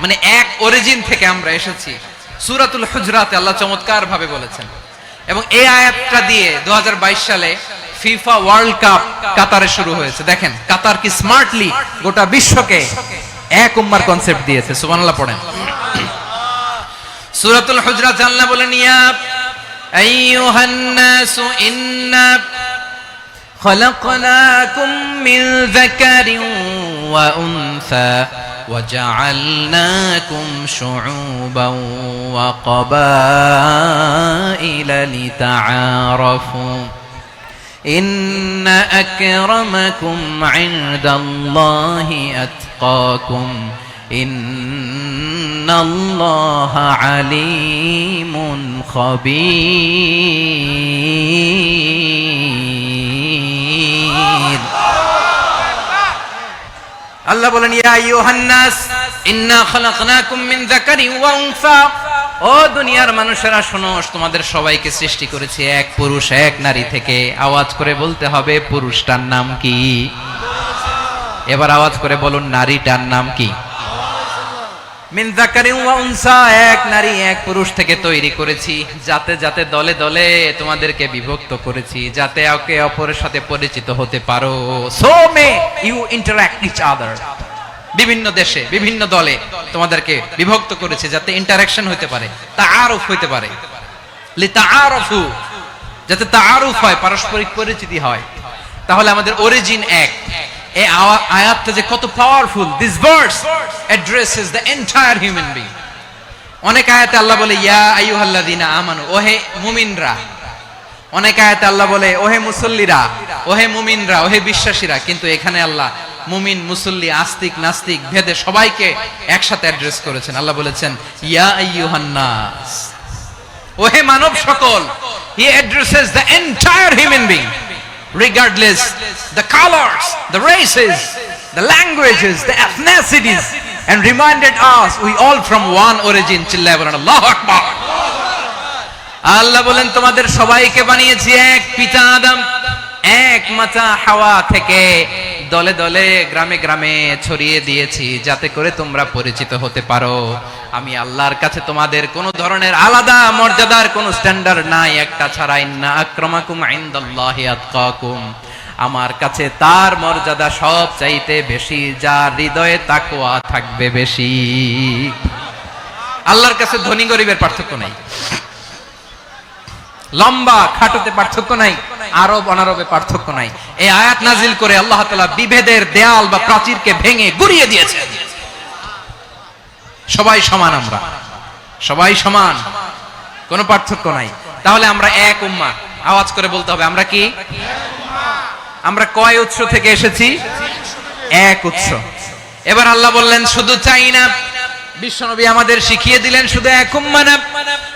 মানে এক অরিজিন থেকে আমরা এসেছি। সূরাতুল হুজরাতে আল্লাহ চমৎকার ভাবে বলেছেন। এবং এই আয়াতটা দিয়ে 2022 সালে ফিফা ওয়ার্ল্ড কাপ কাতারে শুরু হয়েছে। দেখেন কাতার কি স্মার্টলি গোটা বিশ্বকে এক উম্মার কনসেপ্ট দিয়েছে। সুবহানাল্লাহ পড়েন। সূরাতুল হুজরাত আল্লাহ বলেন ইয়া আইয়ুহান নাসু ইন্না খলাকনাকুম মিন যাকারিন ওয়া উনসা وجعلناكم شعوبا وقبائل لتعارفوا إن أكرمكم عند الله أتقاكم إن الله عليم خبير। আল্লাহ বলেন ইয়া আইয়ুহান নাস ইন্না খলাকনাকুম মিন যাকারিন ওয়া উনসা, ও দুনিয়ার মানুষেরা শোনো, তোমাদের সবাইকে সৃষ্টি করেছি এক পুরুষ এক নারী থেকে। আওয়াজ করে বলতে হবে পুরুষটার নাম কি? এবার আওয়াজ করে বলুন নারীটার নাম কি? মিন যাকারিন ওয়া উনসা, এক নারী এক পুরুষ থেকে তৈরি করেছি। যাতে যাতে দলে দলে তোমাদেরকে বিভক্ত করেছি, যাতে একে অপরের সাথে পরিচিত হতে পারো। So may you interact each other. বিভিন্ন দেশে বিভিন্ন দলে তোমাদেরকে বিভক্ত করেছে যাতে ইন্টারঅ্যাকশন হতে পারে, তাআরুফ হতে পারে। লিতাআরফু, যাতে তাআরুফ হয়, পারস্পরিক পরিচিতি হয়। তাহলে আমাদের অরিজিন এক। এই আয়াতটা যে কত powerful. This verse addresses the entire human being. অনেক আয়াতে আল্লাহ বলে ইয়া আইয়ুহাল্লাযীনা আমানু, ওহে মুমিনরা। অনেক আয়াতে আল্লাহ বলে ওহে মুসল্লিরা, ওহে মুমিনরা, ওহে বিশ্বাসীরা। কিন্তু এখানে আল্লাহ মুমিন মুসল্লি আস্তিক নাস্তিক ভেদে সবাইকে একসাথে অ্যাড্রেস করেছেন। আল্লাহ বলেছেন ইয়া আইয়ুহান নাস, ওহে মানব সকল। হি addresses the entire human being regardless the colors, the races, the languages, the ethnicities, and reminded us we all from one origin. চিল্লায় বলেন আল্লাহু আকবার। আল্লাহ বলেন তোমাদের সবাইকে বানিয়েছি এক পিতা আদম, এক মাতা হাওয়া থেকে। দলে দলে গ্রামে গ্রামে ছড়িয়ে দিয়েছি যাতে করে তোমরা পরিচিত হতে পারো। আমি আল্লাহর কাছে তোমাদের কোনো ধরনের আলাদা মর্যাদার কোনো স্ট্যান্ডার্ড নাই, একটা ছাড়া, ইন্না আক্রামাকুম ইনদাল্লাহি আতকাকুম, আমার কাছে তার মর্যাদা সব চাইতে বেশি যার হৃদয়ে তাকওয়া থাকবে বেশি। আল্লাহর কাছে ধনী গরিবের পার্থক্য নাই, লম্বা খাটোতে পার্থক্য নাই, আরব অনারবে পার্থক্য নাই। এই আয়াত নাজিল করে আল্লাহ তাআলা বিভেদের দেয়াল বা প্রাচীরকে ভেঙে গুড়িয়ে দিয়েছে। সবাই সমান, আমরা সবাই সমান, কোনো পার্থক্য নাই। তাহলে আমরা এক উম্মাহ, আওয়াজ করে বলতে হবে আমরা কি? আমরা কয় উৎস থেকে এসেছি? এক উৎস। এবার আল্লাহ বললেন শুধু চাই না, বিশ্বনবী আমাদের শিখিয়ে দিলেন শুধু এক উম্মাহ না,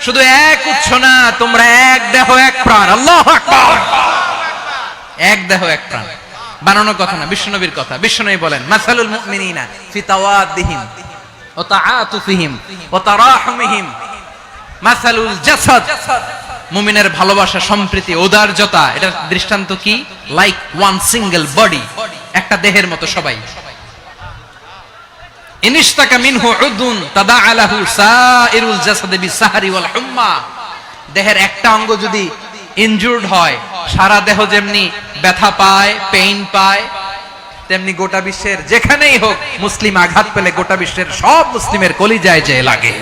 শুধু এক উৎস না, তোমরা এক দেহ এক প্রাণ। আল্লাহু আকবার। এক দেহ এক প্রাণ বানানোর কথা না, বিশ্বনবীর কথা। বিশ্বনবী বলেন মাসালুল মুমিনিনা ফি তাওয়াদ্দিহিম ওয়া তাআতুফিহিম ওয়া তারাহুমিহিম মাসালুল জাসাদ, মুমিনের ভালোবাসা, সম্প্রীতি, ঔদার্যতা, এটা দৃষ্টান্ত কি? লাইক ওয়ান সিঙ্গেল বডি, একটা দেহের মতো সবাই। ইনিশতাকা মিনহু উদুন তাদাআলাহু সাইরুল জাসাদি বিসাহরি ওয়াল হুম্মা, দেহের একটা অঙ্গ যদি ইনজুরড হয় সারা দেহ যেমনি ব্যথা পায়, পেইন পায়, তেমনি গোটা বিশ্বের যেখানেই হোক মুসলিম আঘাত পেলে গোটা বিশ্বের সব মুসলিমের কলিজায় যে লাগে,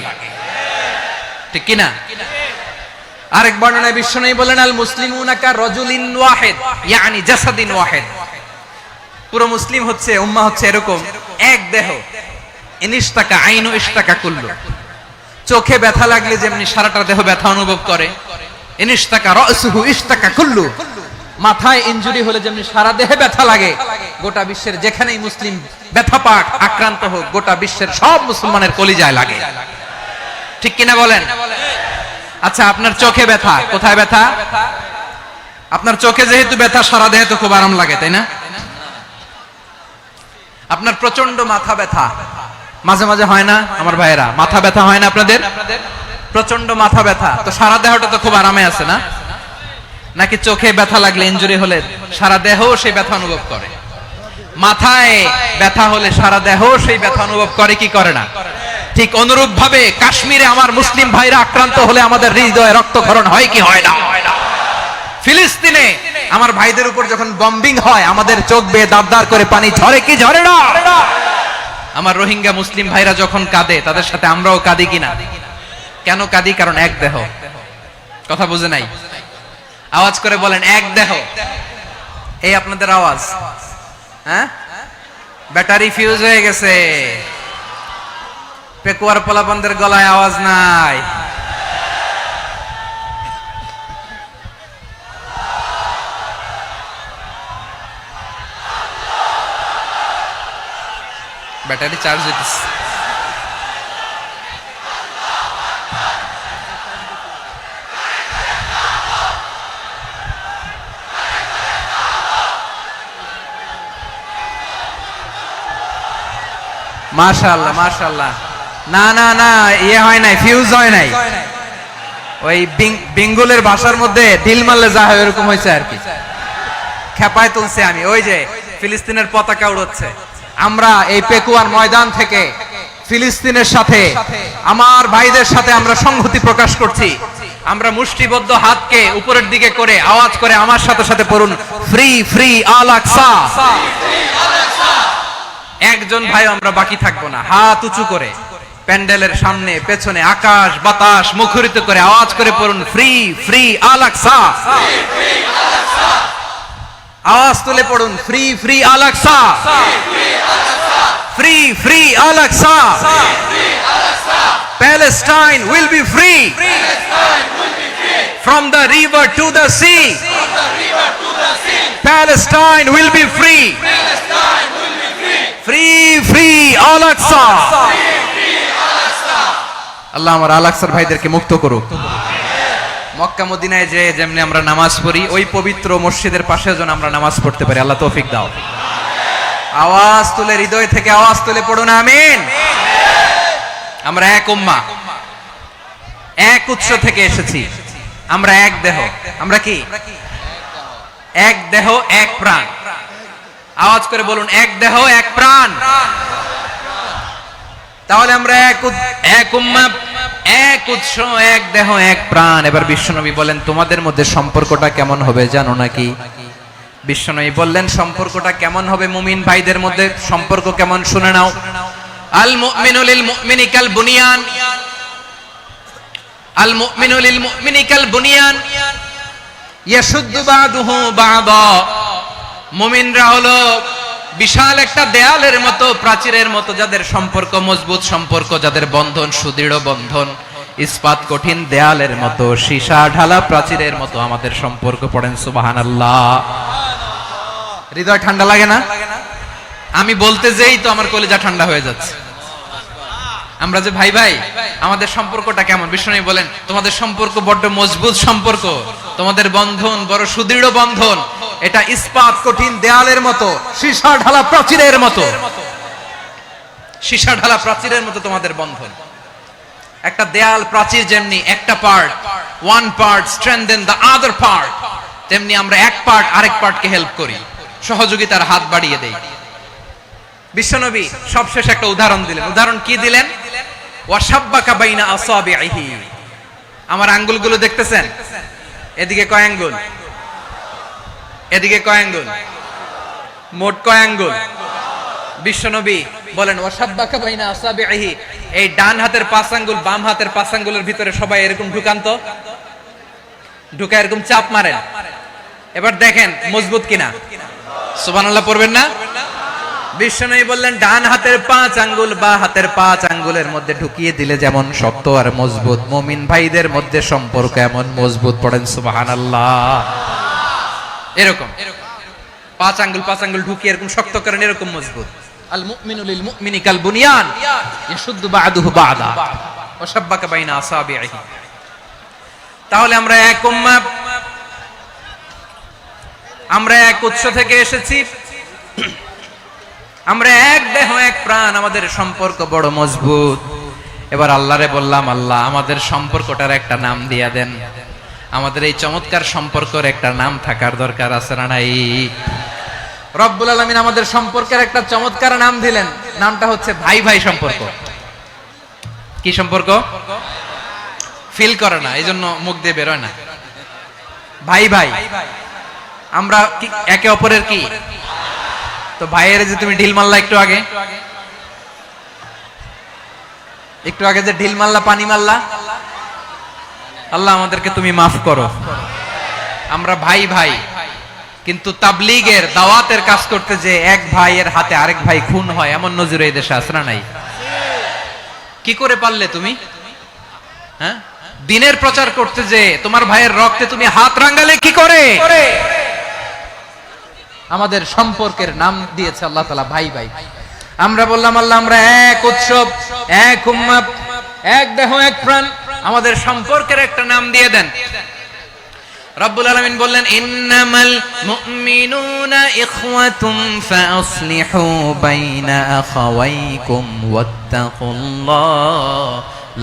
ঠিক কি না? আরেক বর্ণনায় বিশ্বনবী বলেন আল মুসলিমুনা কা রাজুলিন ওয়াহিদ ইয়ানি জাসাদিন ওয়াহিদ, পুরো মুসলিম হচ্ছে, উম্মাহ হচ্ছে এরকম এক দেহ। ইনিশতাকা আইনু ইশতাকা কুল্লু, চোখে ব্যথা লাগলে যেমনি সারাটা দেহ ব্যথা অনুভব করে, ইনিশতাকা রাসুহু ইশতাকা কুল্লু, মাথায় ইনজুরি হলে যেমনি সারা দেহে ব্যথা লাগে, গোটা বিশ্বের যেখানেই মুসলিম ব্যথা পাক, আক্রান্ত হোক, গোটা বিশ্বের সব মুসলমানের কলিজায় লাগে, ঠিক কিনা বলেন? আচ্ছা, আপনার চোখে ব্যথা, কোথায় ব্যথা? আপনার চোখে যেহেতু ব্যথা, সারা দেহে তো খুব আরাম লাগে, তাই না? আপনার প্রচন্ড মাথা ব্যথা মাঝে মাঝে হয় না আমার ভাইয়েরা? মাথা ব্যথা হয় না আপনাদের? প্রচন্ড মাথা ব্যথা, তো সারা দেহটা তো খুব আরামে আছে না? নাকি চোখে ব্যথা লাগলে, ইনজুরি হলে সারা দেহ সেই ব্যথা অনুভব করে? মাথায় ব্যথা হলে সারা দেহ সেই ব্যথা অনুভব করে কি করে না? ঠিক অনুরূপ ভাবে কাশ্মীরে আমার মুসলিম ভাইরা আক্রান্ত হলে আমাদের হৃদয়ে রক্তক্ষরণ হয় কি হয় না? ফিলিস্তিনে আমার ভাইদের উপর যখন বম্বিং হয় আমাদের চোখ বেয়ে দাঁড় করে পানি ঝরে কি ঝরে না? আমার রোহিঙ্গা মুসলিম ভাইরা যখন কাঁদে তাদের সাথে আমরাও কাঁদি কিনা? কেন কাঁদি? কারণ এক দেহ। কথা বুঝে নাই? আওয়াজ করে বলেন এক দেহ। এই আপনাদের আওয়াজ, হ্যাঁ? ব্যাটারি ফিউজ হয়ে গেছে, পেকুয়ার পোলাপানদের গলায় আওয়াজ নাই। ব্যাটারি চার্জ হইতেছে। মাশাআল্লাহ মাশাআল্লাহ। না না না, ইয়ে হয় নাই, ফিউজ হয় নাই। ওই বেঙ্গলের ভাষার মধ্যে ঢিল মারলে যা হয় এরকম হয়েছে আর কি। খেপায় তুলছে আমি। ওই যে ফিলিস্তিনের পতাকা উড়ছে, আমরা এই পেকুয়ার ময়দান থেকে ফিলিস্তিনের সাথে, আমার ভাইদের সাথে আমরা সংহতি প্রকাশ করছি। আমরা মুষ্টিবদ্ধ হাতকে উপরের দিকে করে আওয়াজ করে আমার সাথে সাথে পড়ুন, ফ্রি ফ্রি আল আকসা। একজন ভাই আমরা বাকি থাকবো না। হাত উঁচু করে প্যান্ডেলের সামনে পেছনে আকাশ বাতাস মুখরিত করে আওয়াজ করে পড়ুন, ফ্রি ফ্রি আল আকসা। আওয়াজ তুলে পড়ুন, free free Al Aqsa, free free Al Aqsa. Palestine will be free from the river to the sea. Palestine will be free. Free free Al Aqsa. আল্লাহ আমার আল আকসার ভাইদেরকে মুক্ত করুক। মক্কা মদিনায় যে যেমনি আমরা নামাজ পড়ি, ওই পবিত্র মসজিদের পাশে যেন আমরা নামাজ পড়তে পারি। আল্লাহ তৌফিক দাও। আওয়াজ তুলে, হৃদয় থেকে আওয়াজ তুলে পড়ুন আমিন। আমরা এক উম্মাহ, এক উৎস থেকে এসেছি, আমরা এক দেহ। আমরা কি? এক দেহ এক প্রাণ। আওয়াজ করে বলুন, এক দেহ এক প্রাণ। তাহলে আমরা এক উম্মাহ, এক উৎস, এক দেহ, এক প্রাণ। এবার বিশ্বনবী বলেন তোমাদের মধ্যে সম্পর্কটা কেমন হবে জানো নাকি? বিশ্বনবী বললেন সম্পর্কটা কেমন হবে মুমিন ভাইদের মধ্যে সম্পর্ক কেমন শুনে নাও। আল মুমিনু লিল মুমিনি কাল বুনিয়ান, আল মুমিনু লিল মুমিনি কাল বুনিয়ান ইয়াশুদ্দু বাদুহু বাদা। মুমিনরা হলো বিশাল একটা দেয়ালের মতো, প্রাচীরের মতো, যাদের সম্পর্ক মজবুত সম্পর্ক, যাদের বন্ধন সুদৃঢ় বন্ধন, ইস্পাত কঠিন দেয়ালের মতো, সীসা ঢালা প্রাচীরের মতো আমাদের সম্পর্ক। পড়েন সুবহানাল্লাহ। হৃদয় ঠান্ডা লাগে না? আমি বলতে যেই তো আমার কলিজা ঠান্ডা হয়ে যাচ্ছে। আমরা যে ভাই ভাই, আমাদের সম্পর্কটা কেমন? বিষ্ণু বলেন তোমাদের সম্পর্ক বড্ড মজবুত সম্পর্ক, তোমাদের বন্ধন বড় সুদৃঢ় বন্ধন, এটা ইস্পাত কঠিন দেয়ালের মতো, সীসা ঢালা প্রাচীরের মতো, সীসা ঢালা প্রাচীরের মতো তোমাদের বন্ধন। একটা দেয়াল প্রাচীর যেমনি একটা part, one part strengthen the other part, তেমনি আমরা এক পার্ট আরেক পার্টকে হেল্প করি, সহযোগিতার হাত বাড়িয়ে দেই। বিশ্বনবী সবশেষ একটা উদাহরণ দিলেন। উদাহরণ কি দিলেন? ওয়াশাব্বাকা বাইনা আসাবিহি। আমার আঙ্গুলগুলো দেখতেছেন? এদিকে কয় আঙ্গুল, এদিকে কয় আঙ্গুল, মোট কয় আঙ্গুল? বিশ্বনবী বলেন ওয়াশাব্বাকা বাইনা আসাবিহি, এই ডান হাতের 5 আঙ্গুল বাম হাতের 5 আঙ্গুলের ভিতরে সবাই এরকম ঢুকান তো, ঢুকা এরকম চাপ মারেন। এবার দেখেন মজবুত কিনা। সুবহানাল্লাহ পড়বেন না? বিশ্বনবী বললেন ডান হাতের 5 আঙ্গুল বা হাতের 5 আঙ্গুলের মধ্যে ঢুকিয়ে দিলে যেমন শক্ত আর মজবুত, মুমিন ভাইদের মধ্যে সম্পর্ক এমন মজবুত। পড়েন সুবহানাল্লাহ। এরকম 5 আঙ্গুল ঢুকিয়ে এরকম শক্ত করেন, এরকম মজবুত। আল মুমিনু লিল মুমিনি কাল বুনিয়ান ইয়াশুদ্দু বাদুহু বাদা ওয়া শাব্বাকা বাইনা আসাবিহি। তাহলে আমরা এক উম্মাহ, আমরা এক উৎস থেকে এসেছি, আমরা এক দেহ এক প্রাণ, আমাদের সম্পর্ক বড় মজবুত। এবার আল্লাহরে বললাম আল্লাহ আমাদের সম্পর্কটার একটা নাম দিয়া দেন। আমাদের এই চমৎকার সম্পর্কের একটা নাম থাকার দরকার আছে না নাই? রব্বুল আলামিন আমাদের সম্পর্কের একটা চমৎকার নাম দিলেন, নামটা হচ্ছে ভাই ভাই সম্পর্ক। কি সম্পর্ক? ফিল করে না, এই জন্য মুখ দিয়ে বেরোয় না। ভাই ভাই, আমরা একে অপরের কি? তো ভাইয়ের যে তুমি ঢিল মারলা একটু আগে, একটু আগে যে ঢিল মারলা, পানি মারলা, আল্লাহ আমাদেরকে তুমি মাফ করো। আমরা ভাই ভাই, কিন্তু তাবলীগের দাওয়াতের কাজ করতে যে এক ভাইয়ের হাতে আরেক ভাই খুন হয়, এমন নজির এই দেশে আছে না নাই? কি করে পারলে তুমি? হ্যাঁ, দিনের প্রচার করতে যে তোমার ভাইয়ের রক্তে তুমি হাত রাঙ্গালে কি করে? আমাদের সম্পর্কের নাম দিয়েছে আল্লাহ তাআলা ভাই ভাই। আমরা বললাম আল্লাহ আমরা এক উৎসব, এক উম্মাহ, এক দেহ এক প্রাণ, আমাদের সম্পর্কের একটা নাম দিয়ে দেন। রব্বুল আলামিন বললেন ইন্নামাল মুমিনুনা ইখওয়াতুম ফাসলিহু বাইনা আখাওয়াইকুম ওয়াত্তাকুল্লাহ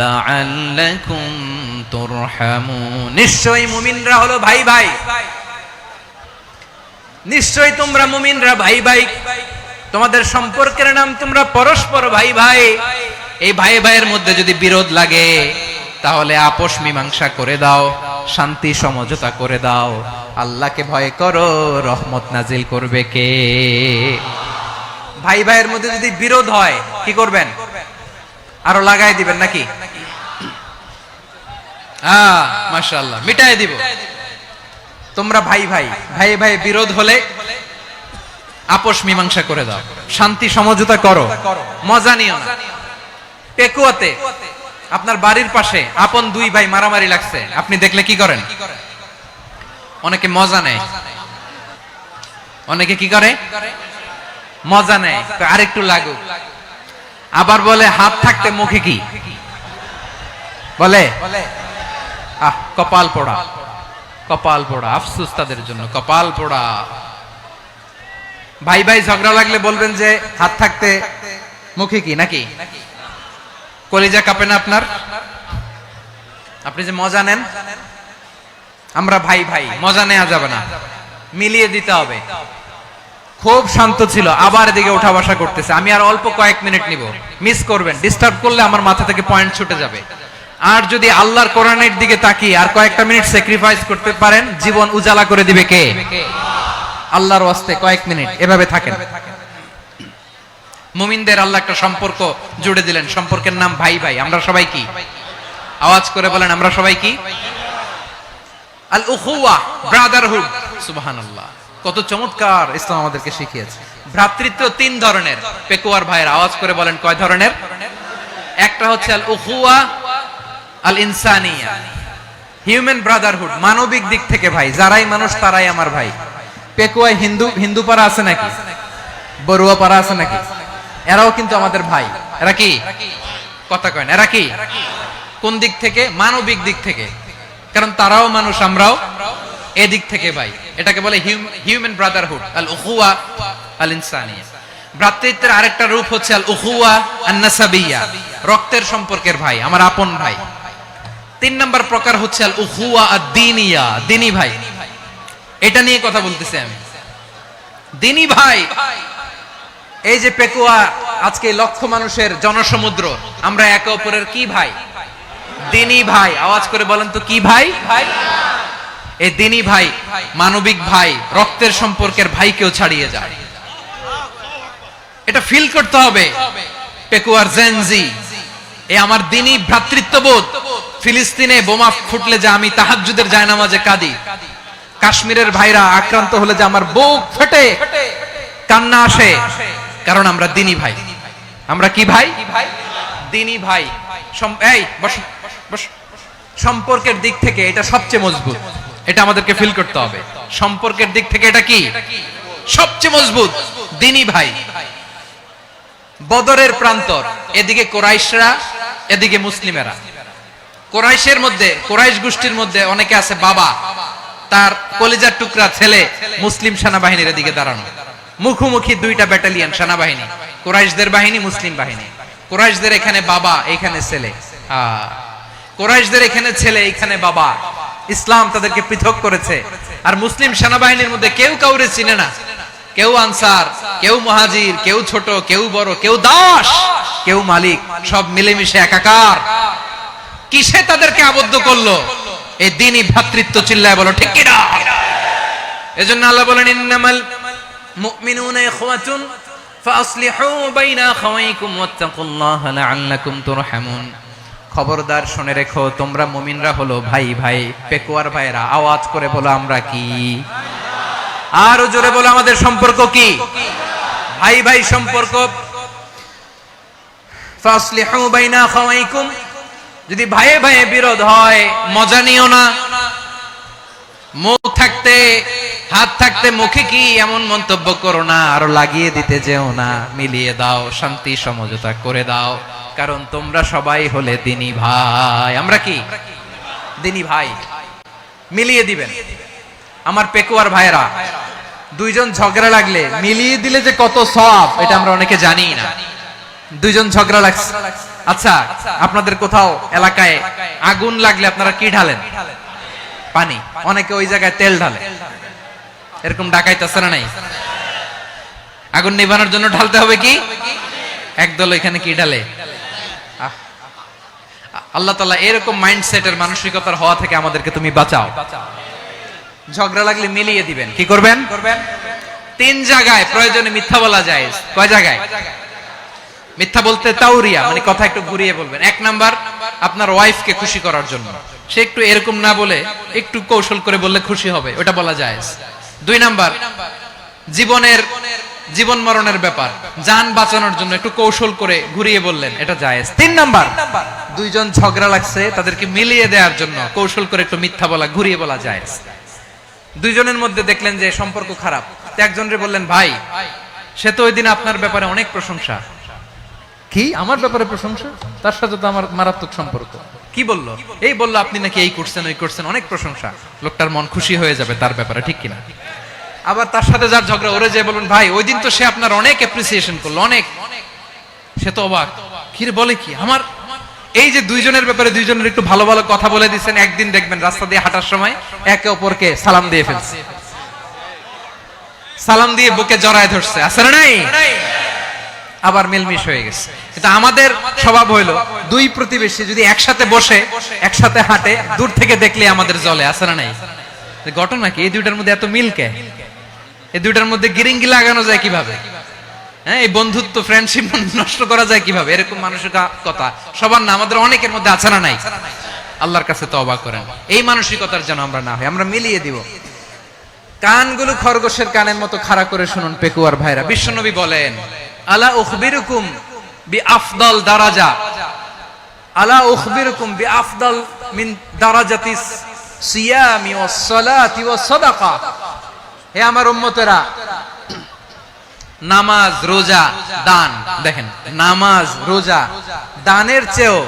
লাআল্লাকুম তুরহামুন। নিশ্চয়ই মুমিনরা হলো ভাই ভাই, নিশ্চয়ই তোমরা মুমিনরা ভাই ভাই, তোমাদের সম্পর্কের নাম তোমরা পরস্পর ভাই ভাই। এই ভাই ভাইয়ের মধ্যে যদি বিরোধ লাগে তাহলে আপোষ মীমাংসা করে দাও, শান্তি সমঝোতা করে দাও। আল্লাহকে ভয় করো, রহমত নাজিল করবে কে? ভাই ভাইয়ের মধ্যে যদি বিরোধ হয় কি করবেন? আরো লাগাই দিবেন নাকি? মাশাআল্লাহ, মিটাই দিব। তোমরা ভাই ভাই, ভাই ভাই বিরোধ হলে আপোষ মীমাংসা করে দাও, শান্তি সমঝোতা করো, মজা নিও না। পেকুয়াতে আপনার বাড়ির পাশে আপন দুই ভাই মারামারি লাগছে, আপনি দেখলে কি করেন? অনেকে মজা নেয়, অনেকে কি করে? মজা নেয়, আরেকটু লাগুক। আবার বলে হাত থাকতে মুখে কি বলে? কপাল পোড়া, কপাল পোড়া। আফসোস তাদের জন্য, কপাল পোড়া। ভাই ভাই ঝগড়া লাগলে বলবেন যে হাত থাকতে মুখে কি, নাকি? কলিজা কাঁপে না আপনার? আপনি যে মজা নেন। আমরা ভাই ভাই, মজা নেওয়া যাবে না, মিলিয়ে দিতে হবে। খুব শান্ত ছিল, আবার এদিকে ওঠা বসা করতেছে। আমি আর অল্প কয়েক মিনিট নিব, মিস করবেন, ডিস্টার্ব করলে আমার মাথা থেকে পয়েন্ট ছুটে যাবে। আর যদি আল্লাহর কোরআনের দিকে তাকিয়ে আর কয়েকটা মিনিট স্যাক্রিফাইস করতে পারেন, জীবন উজালা করে দিবে কে? আল্লাহর ওয়াস্তে কয়েক মিনিট এভাবে থাকেন। মুমিনদের আল্লাহ একটা সম্পর্ক জুড়ে দিলেন, সম্পর্কের নাম ভাই ভাই। আমরা সবাই কি? আওয়াজ করে বলেন, আমরা সবাই কি? আল উখুওয়া, ব্রাদারহুড। সুবহানাল্লাহ, কত চমৎকার ইসলাম আমাদেরকে শিখিয়েছে। ভ্রাতৃত্ব তিন ধরনের। পেকুয়ার ভাইয়ের আওয়াজ করে বলেন, কয় ধরনের? একটা হচ্ছে আল উখুওয়া আল ইনসানিয়া, হিউম্যান ব্রাদারহুড, মানবিক দিক থেকে ভাই, যারাই মানুষ তারাই আমার ভাই। পেকুয়ায় হিন্দু পাড়া আছে নাকি? বড়ুয়া পাড়া আছে নাকি? এরাও কিন্তু আমাদের ভাই। এরা কি? কথা কয় না, এরা কি? কোন দিক থেকে? মানবিক দিক থেকে, কারণ তারাও মানুষ, আমরাও এদিক থেকে ভাই। এটাকে বলে হিউম্যান ব্রাদারহুড, আল উখুওয়া আল ইনসানিয়া। ভ্রাতৃত্বের আরেকটা রূপ হচ্ছে আল উখুওয়া আন নাসাবিয়্যা, রক্তের সম্পর্কের ভাই, আমার আপন ভাই। তিন নম্বর প্রকার হচ্ছে আল উখুওয়া আদ-দীনিয়া, দিনী ভাই। এটা নিয়ে কথা বলতেছি আমি। দিনী ভাই, এই যে পেকুয়া, আজকে লক্ষ মানুষের জনসমুদ্র, আমরা একে অপরের কি ভাই? দিনী ভাই। আওয়াজ করে বলেন তো, কি ভাই? এই দিনী ভাই, মানবিক ভাই, রক্তের সম্পর্কের ভাইকেও ছাড়িয়ে যায়। এটা ফিল করতে হবে। পেকুয়ার জেনজি, এই আমার দিনী ভ্রাতৃত্ববোধ। ফিলিস্তিনে বোমা ফুটলে যে আমি তাহাজ্জুদের জায়নামাজে কাঁদি, কাশ্মীরের ভাইরা আক্রান্ত হলে যে আমার বুক ফেটে কান্না আসে, কারণ আমরা দিনী ভাই। আমরা কি ভাই? দিনী ভাই। এই বস বস। সম্পর্কের দিক থেকে এটা সবচেয়ে মজবুত, এটা আমাদেরকে ফিল করতে হবে। সম্পর্কের দিক থেকে এটা কি? সবচেয়ে মজবুত, দিনী ভাই। বদরের প্রান্তর, এদিকে কোরাইশরা, এদিকে মুসলিমেরা। কোরাইশের মধ্যে, কোরাইশ গোষ্ঠীর মধ্যে অনেকে আছে বাবা, তার কলিজার টুকরা ছেলে মুসলিম সেনাবাহিনীর এদিকে দাঁড়ানো, মুখোমুখি দুইটা ব্যাটালিয়ন সেনাবাহিনী, কোরাইশদের বাহিনী, মুসলিম বাহিনী। কোরাইশদের এখানে বাবা, এখানে ছেলে। কোরাইশদের এখানে ছেলে, এখানে বাবা। ইসলাম তাদেরকে পৃথক করেছে। আর মুসলিম সেনাবাহিনীর মধ্যে কেউ কাউরে চিনে না, কেউ আনসার, কেউ মুহাজির, কেউ ছোট, কেউ বড়, কেউ দাস, কেউ মালিক, সব মিলেমিশে একাকার। কিসে তাদেরকে আবদ্ধ করলো? এই দ্বীনি ভ্রাতৃত্ব। চিল্লায় বলো ঠিক কিনা? এজন্য আল্লাহ বলেন, ইন্নামাল মুমিনুনা ইখওয়াতুন ফাসলিহু বাইনা আখাওয়াইকুম ওয়াত্তাকুল্লাহা লাআল্লাকুম তুরহামুন। খবরদার শুনে রেখো, তোমরা মুমিনরা হলো ভাই ভাই। পেকুয়ার ভাইরা আওয়াজ করে বলো, আমরা কি? আর জোরে বলো, আমাদের সম্পর্ক কি? ভাই ভাই সম্পর্ক। ফাসলিহু বাইনা আখাওয়াইকুম, যদি ভাইয়ে ভাইয়ে বিরোধ হয় মজা নিও না। মুখ থাকতে, হাত থাকতে মুখে কি এমন মন্তব্য করো না, আরো লাগিয়ে দিতে যেও না। মিলিয়ে দাও, শান্তি সমঝোতা করে দাও, কারণ তোমরা সবাই হলে দিনী ভাই। আমরা কি? দিনী ভাই। মিলিয়ে দিবেন। আমার পেকুয়ার ভাইরা, দুইজন ঝগড়া লাগলে মিলিয়ে দিলে যে কত সওয়াব, এটা আমরা অনেকে জানি না। দুইজন ঝগড়া লাগছে, আচ্ছা আপনাদের কোথাও এলাকায় আগুন লাগলে আপনারা কি ঢালেন? পানি। অনেকে ওই জায়গায় তেল ঢালে। এরকম ডাকাইতেছে না? নাই? আগুন নিভানোর জন্য ঢালতে হবে কি? একদল এখানে কি ঢালে? আল্লাহ তাআলা এরকম মাইন্ডসেটের, মানসিকতার হওয়া থেকে আমাদেরকে তুমি বাঁচাও। ঝগড়া লাগলে মিলিয়ে দিবেন। কি করবেন? তিন জায়গায় প্রয়োজনে মিথ্যা বলা যায়। কয় জায়গায় মিথ্যা বলতে? তাওরিয়া, মানে কথা একটু ঘুরিয়ে বলবেন। এক নাম্বার, আপনার ওয়াইফকে খুশি করার জন্য, সে একটু এরকম না বলে একটু কৌশল করে বললে খুশি হবে, ওটা বলা যায়। দুই নাম্বার, জীবন মরণের ব্যাপার, জান বাঁচানোর জন্য একটু কৌশল করে ঘুরিয়ে বললেন, এটা জায়েজ। তিন নাম্বার, দুইজন ঝগড়া লাগছে, তাদেরকে মিলিয়ে দেওয়ার জন্য কৌশল করে একটু মিথ্যা বলা, ঘুরিয়ে বলা জায়েজ। দুইজনের মধ্যে দেখলেন যে সম্পর্ক খারাপ, একজনরে বললেন, ভাই সে তো ওই দিন আপনার ব্যাপারে অনেক প্রশংসা। কি? আমার ব্যাপারে প্রশংসা? তার সাথে তো আমার মারাত্মক সম্পর্ক। কি বললো? এই বললো আপনি নাকি এই করছেন, ওই করছেন, অনেক প্রশংসা। লোকটার মন খুশি হয়ে যাবে তার ব্যাপারে, ঠিক কিনা? আবার তার সাথে যার ঝগড়া, ওরে যে বলুন, ভাই ওই দিন তো সে আপনার অনেক অ্যাপ্রিসিয়েশন করলো, অনেক। সে তো অবাক, কি রে বলে কি? আমার এই যে দুইজনের ব্যাপারে দুইজনের একটু ভালো ভালো কথা বলে দিচ্ছেন, একদিন দেখবেন রাস্তা দিয়ে হাঁটার সময় একে অপরকে সালাম দিয়ে ফেলছে। সালাম দিয়ে বুকে জড়ায় ধরছে, আছে না নাই? আবার মিলমিশ হয়ে গেছে। কিন্তু আমাদের স্বভাব হইলো দুই প্রতিবেশী যদি একসাথে বসে একসাথে হাঁটে, দূর থেকে দেখলে আমাদের জ্বলে, আছে না নাই? ঘটনা কি এই দুইটার মধ্যে এত মিল কে? এই দুইটার মধ্যে গিরিঙ্গি লাগানো যায় কিভাবে? হ্যাঁ, এই বন্ধুত্ব ফ্রেন্ডশিপ নষ্ট করা যায় কিভাবে? এরকম মানসিকতা সবার না, আমাদের অনেকের মধ্যে আছে না নাই? আল্লাহর কাছে তওবা করেন এই মানসিকতার যেন আমরা না হই, আমরা মিলিয়ে দিব। কানগুলো খরগোশের কানের মতো খাড়া করে শুনুন পেকুয়ার ভাইরা। বিশ্বনবী বলেন, আলা উখবিরুকুম বিআফদাল দারাজা, আলা উখবিরুকুম বিআফদাল মিন দারাজাতিস সিয়ামি ওয়াস সালাতি ওয়াস সাদাকা। হে আমার উম্মতেরা, নামাজ, রোজা, দান, দেখেন নামাজ, রোজা, দানের চেয়েও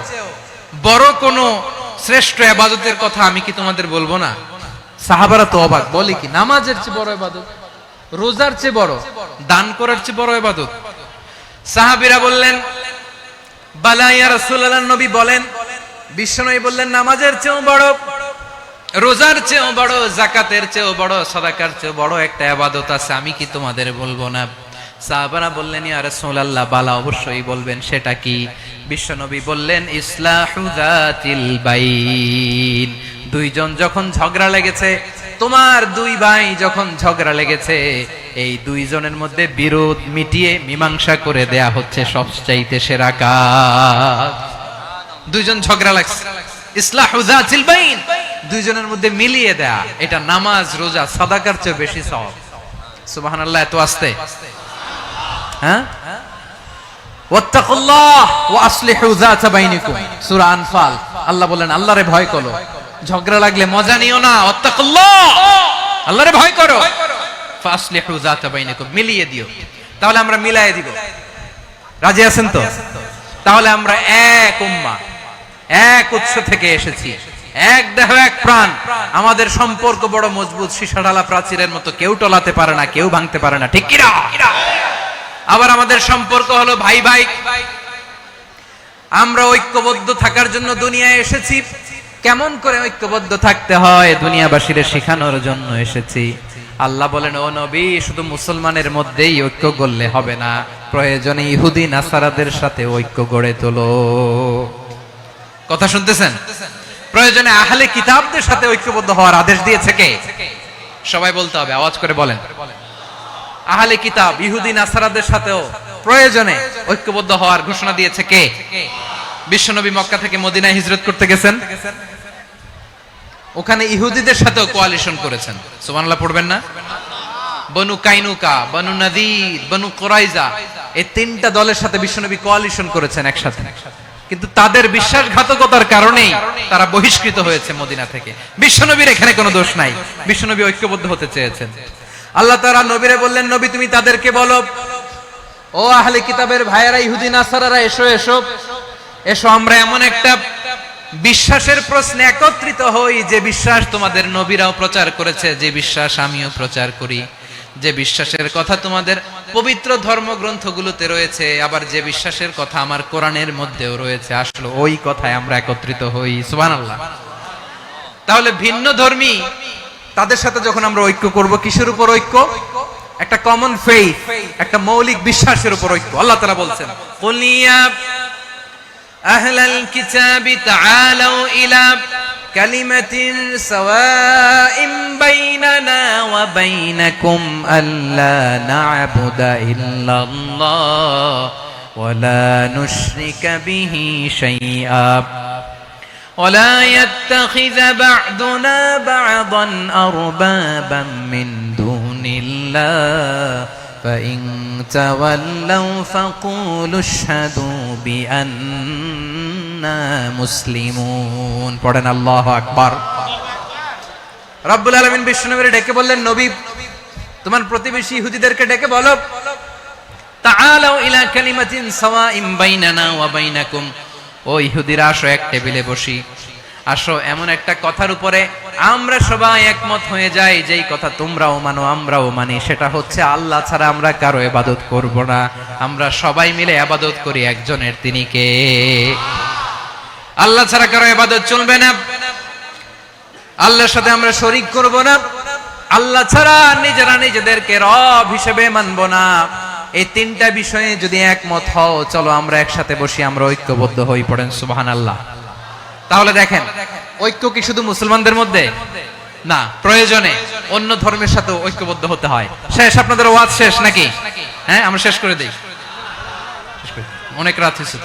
বড় কোন শ্রেষ্ঠ ইবাদতের কথা আমি কি তোমাদের বলবো না? সাহাবারা তো অবাক, বলে কি নামাজের চেয়ে বড় ইবাদত, রোজার চেয়ে বড়, দান করার চেয়ে বড় ইবাদত? সাহাবীরা বললেন, বালা ইয়া রাসূলুল্লাহ, নবী বলেন। বিশ্বনবী বললেন, নামাজের চেয়েও বড়, রোজার চেয়েও বড়, যাকাতের চেয়েও বড়, সাদাকার চেয়েও বড় একটা ইবাদত আছে, আমি কি তোমাদের বলবো না? সাহাবারা বললেন, ইয়া রাসূলুল্লাহ, বালা, অবশ্যই বলবেন, সেটা কি? বিশ্বনবী বললেন, ইসলাহু যাতিল বাইন। দুইজন যখন ঝগড়া লেগেছে, তোমার দুই ভাই যখন ঝগড়া লেগেছে, এই দুইজনের মধ্যে বিরোধ মিটিয়ে মীমাংসা করে দেয়া হচ্ছে সবচাইতে সেরা কাজ। দুইজন ঝগড়া লাগছে, ইসলাহু যাতিল বাইন, দুইজনের মধ্যে মিলিয়ে দেয়া, এটা নামাজ, রোজা, সাদাকার চেয়ে বেশি সওয়াব। সুবহানাল্লাহ, এত আস্তে, হ্যাঁ? ওয়াত্তাকুল্লাহ ওয়া আসলিহু যাতা বাইনিকুম, সূরা আনফাল। আল্লাহ বলেন, আল্লাহরে ভয় করো, ঝগড়া লাগলে মজা নিও না, ওয়াত্তাকুল্লাহ, আল্লাহরে ভয় করো, ফাসলিহু যাতা বাইনিকুম, মিলিয়ে দিও। তাহলে আমরা মিলায়ে দিব, রাজি আছেন তো? তাহলে আমরা এক উম্মাহ, এক উৎস থেকে এসেছি, এক দেহ এক প্রাণ, আমাদের সম্পর্ক বড় মজবুত, সীসাঢালা প্রাচীরের মতো, কেউ টলাতে পারে না, কেউ ভাঙতে পারে না, ঠিক কি না? আবার আমাদের সম্পর্ক হলো ভাই ভাই, আমরা ঐক্যবদ্ধ থাকার জন্য দুনিয়ায় এসেছি। কেমন করে ঐক্যবদ্ধ থাকতে হয় দুনিয়াবাসীর শেখানোর জন্য এসেছি। আল্লাহ বলেন, ও নবী, শুধু মুসলমানের মধ্যেই ঐক্য গড়লে হবে না, প্রয়োজনে ইহুদি নাসারাদের সাথে ঐক্য গড়ে তোলো। কথা শুনতেছেন? প্রয়োজনে আহলে কিতাবদের সাথে ঐক্যবদ্ধ হওয়ার আদেশ দিয়েছে কে? সবাই বলতে হবে, আওয়াজ করে বলেন। আহলে কিতাব ইহুদি নাসারাদের সাথেও প্রয়োজনে ঐক্যবদ্ধ হওয়ার ঘোষণা দিয়েছে কে? বিশ্বনবী মক্কা থেকে মদিনায় হিজরত করতে গেছেন, ওখানে ইহুদিদের সাথেও কোয়ালিশন করেছেন। সুবহানাল্লাহ পড়বেন না? বনু কাইনুকা, বনু নাদির, বনু কুরাইজা, এই তিনটা দলের সাথে বিশ্বনবী কোয়ালিশন করেছেন একসাথে। কিন্তু তাদের বিশ্বাসঘাতকতার কারণেই তারা বহিষ্কৃত হয়েছে মদিনা থেকে। বিশ্বনবীর এখানে কোনো দোষ নাই, বিশ্বনবী ঐক্যবদ্ধ হতে চেয়েছেন। আল্লাহ তাআলা নবীরে বললেন, নবী তুমি তাদেরকে বলো, ও আহলে কিতাবের ভাইয়েরা, ইহুদি নাসারারা, এসো এসো এসো, আমরা এমন একটা বিশ্বাসের প্রশ্নে একত্রিত হই, যে বিশ্বাস তোমাদের নবীরাও প্রচার করেছে, যে বিশ্বাস আমিও প্রচার করি, যে বিশ্বাসের কথা তোমাদের পবিত্র ধর্মগ্রন্থগুলোতে রয়েছে, আবার যে বিশ্বাসের কথা আমার কোরআনের মধ্যেও রয়েছে, আসলে ওই কথায় আমরা একত্রিত হই। সুবহানাল্লাহ। তাহলে ভিন্ন ধর্মী তাদের সাথে যখন আমরা ঐক্য করব, কিসের উপর ঐক্য? একটা কমন ফেইথ, একটা মৌলিক বিশ্বাসের উপর ঐক্য। আল্লাহ তাআলা বলছেন, কুল ইয়া আহলাল কিতাবি তাআলাউ ইলা কালিমাতিন সাওয়াইন বাইনানা ওয়া বাইনাকুম আল্লা না'বুদা ইল্লাল্লাহ ওয়া লা নুশরিকা বিহি শাইআ ولا يتخذ بعضنا بعضا أربابا من دون الله فإن تولوا فقولوا اشهدوا بأننا مسلمون পড়েন আল্লাহু আকবার। রব্বুল আলামিন বিশ্বনবীকে ডেকে বললেন, নবী তোমার প্রতিবেশী ইহুদিদেরকে ডেকে বলো, তাআলাউ ইলা কালিমাতিন সাওয়াইন বাইনানা ওয়া বাইনাকুম, ও ইহুদিরা আসো, এক টেবিলে বসি, আসো এমন একটা কথার উপরে আমরা সবাই একমত হয়ে যাই, যেই কথা তোমরাও মানো আমরাও মানি, সেটা হচ্ছে আল্লাহ ছাড়া আমরা কারো ইবাদত করব না, আমরা সবাই মিলে ইবাদত করি একজনের, তিনি কে? আল্লাহ ছাড়া কারো ইবাদত চলবে না, আল্লাহর সাথে আমরা শরীক করব না, আল্লাহ ছাড়া নিজেরা নিজেদেরকে রব হিসেবে মানব না। এই তিনটা বিষয়ে যদি একমত হও, চলো আমরা একসাথে বসি, আমরা ঐক্যবদ্ধ হই। পড়েন সুবহানাল্লাহ। তাহলে দেখেন, ঐক্য কি শুধু মুসলমানদের মধ্যে না, প্রয়োজনে অন্য ধর্মের সাথে ঐক্যবদ্ধ হতে হয়। শেষ, আপনাদের ওয়াজ শেষ নাকি? হ্যাঁ, আমরা শেষ করে দিই। অনেক রাত হয়েছে,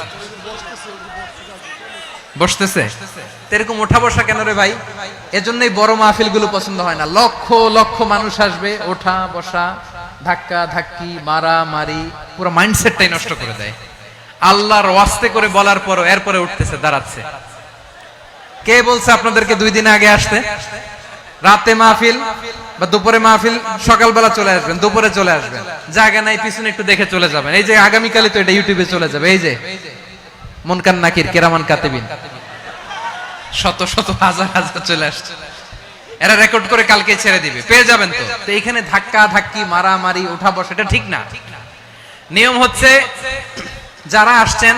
বসতেছে এরকম ওঠা বসা কেন রে ভাই? এজন্যই বড় মাহফিল গুলো পছন্দ হয় না। লক্ষ লক্ষ মানুষ আসবে, ওঠা বসা, ধাক্কা ধাক্কি, মারা মারি, পুরো মাইন্ডসেটটাই নষ্ট করে দেয়। আল্লাহর ওয়াস্তে করে বলার পরও এরপরে উঠতেছে, দাঁড়াচ্ছে। কে বলছে আপনাদেরকে 2 দিন আগে আসতে? রাতে মাহফিল বা দুপুরে মাহফিল, সকালবেলা চলে আসবেন, দুপুরে চলে আসবেন, জায়গা নাই পিছনে একটু দেখে চলে যাবেন। এই যে আগামীকালই তো এটা ইউটিউবে চলে যাবে। এই যে মুনকার নাকির, কিরামান কাতিবিন, শত শত হাজার হাজার চলে আসছে, এরা রেকর্ড করে কালকে ছেড়ে দিবে, পেয়ে যাবেন। তো এইখানে ধাক্কা ধাক্কি, মারামারি, ওঠা বসা, এটা ঠিক না। নিয়ম হচ্ছে যারা আসছেন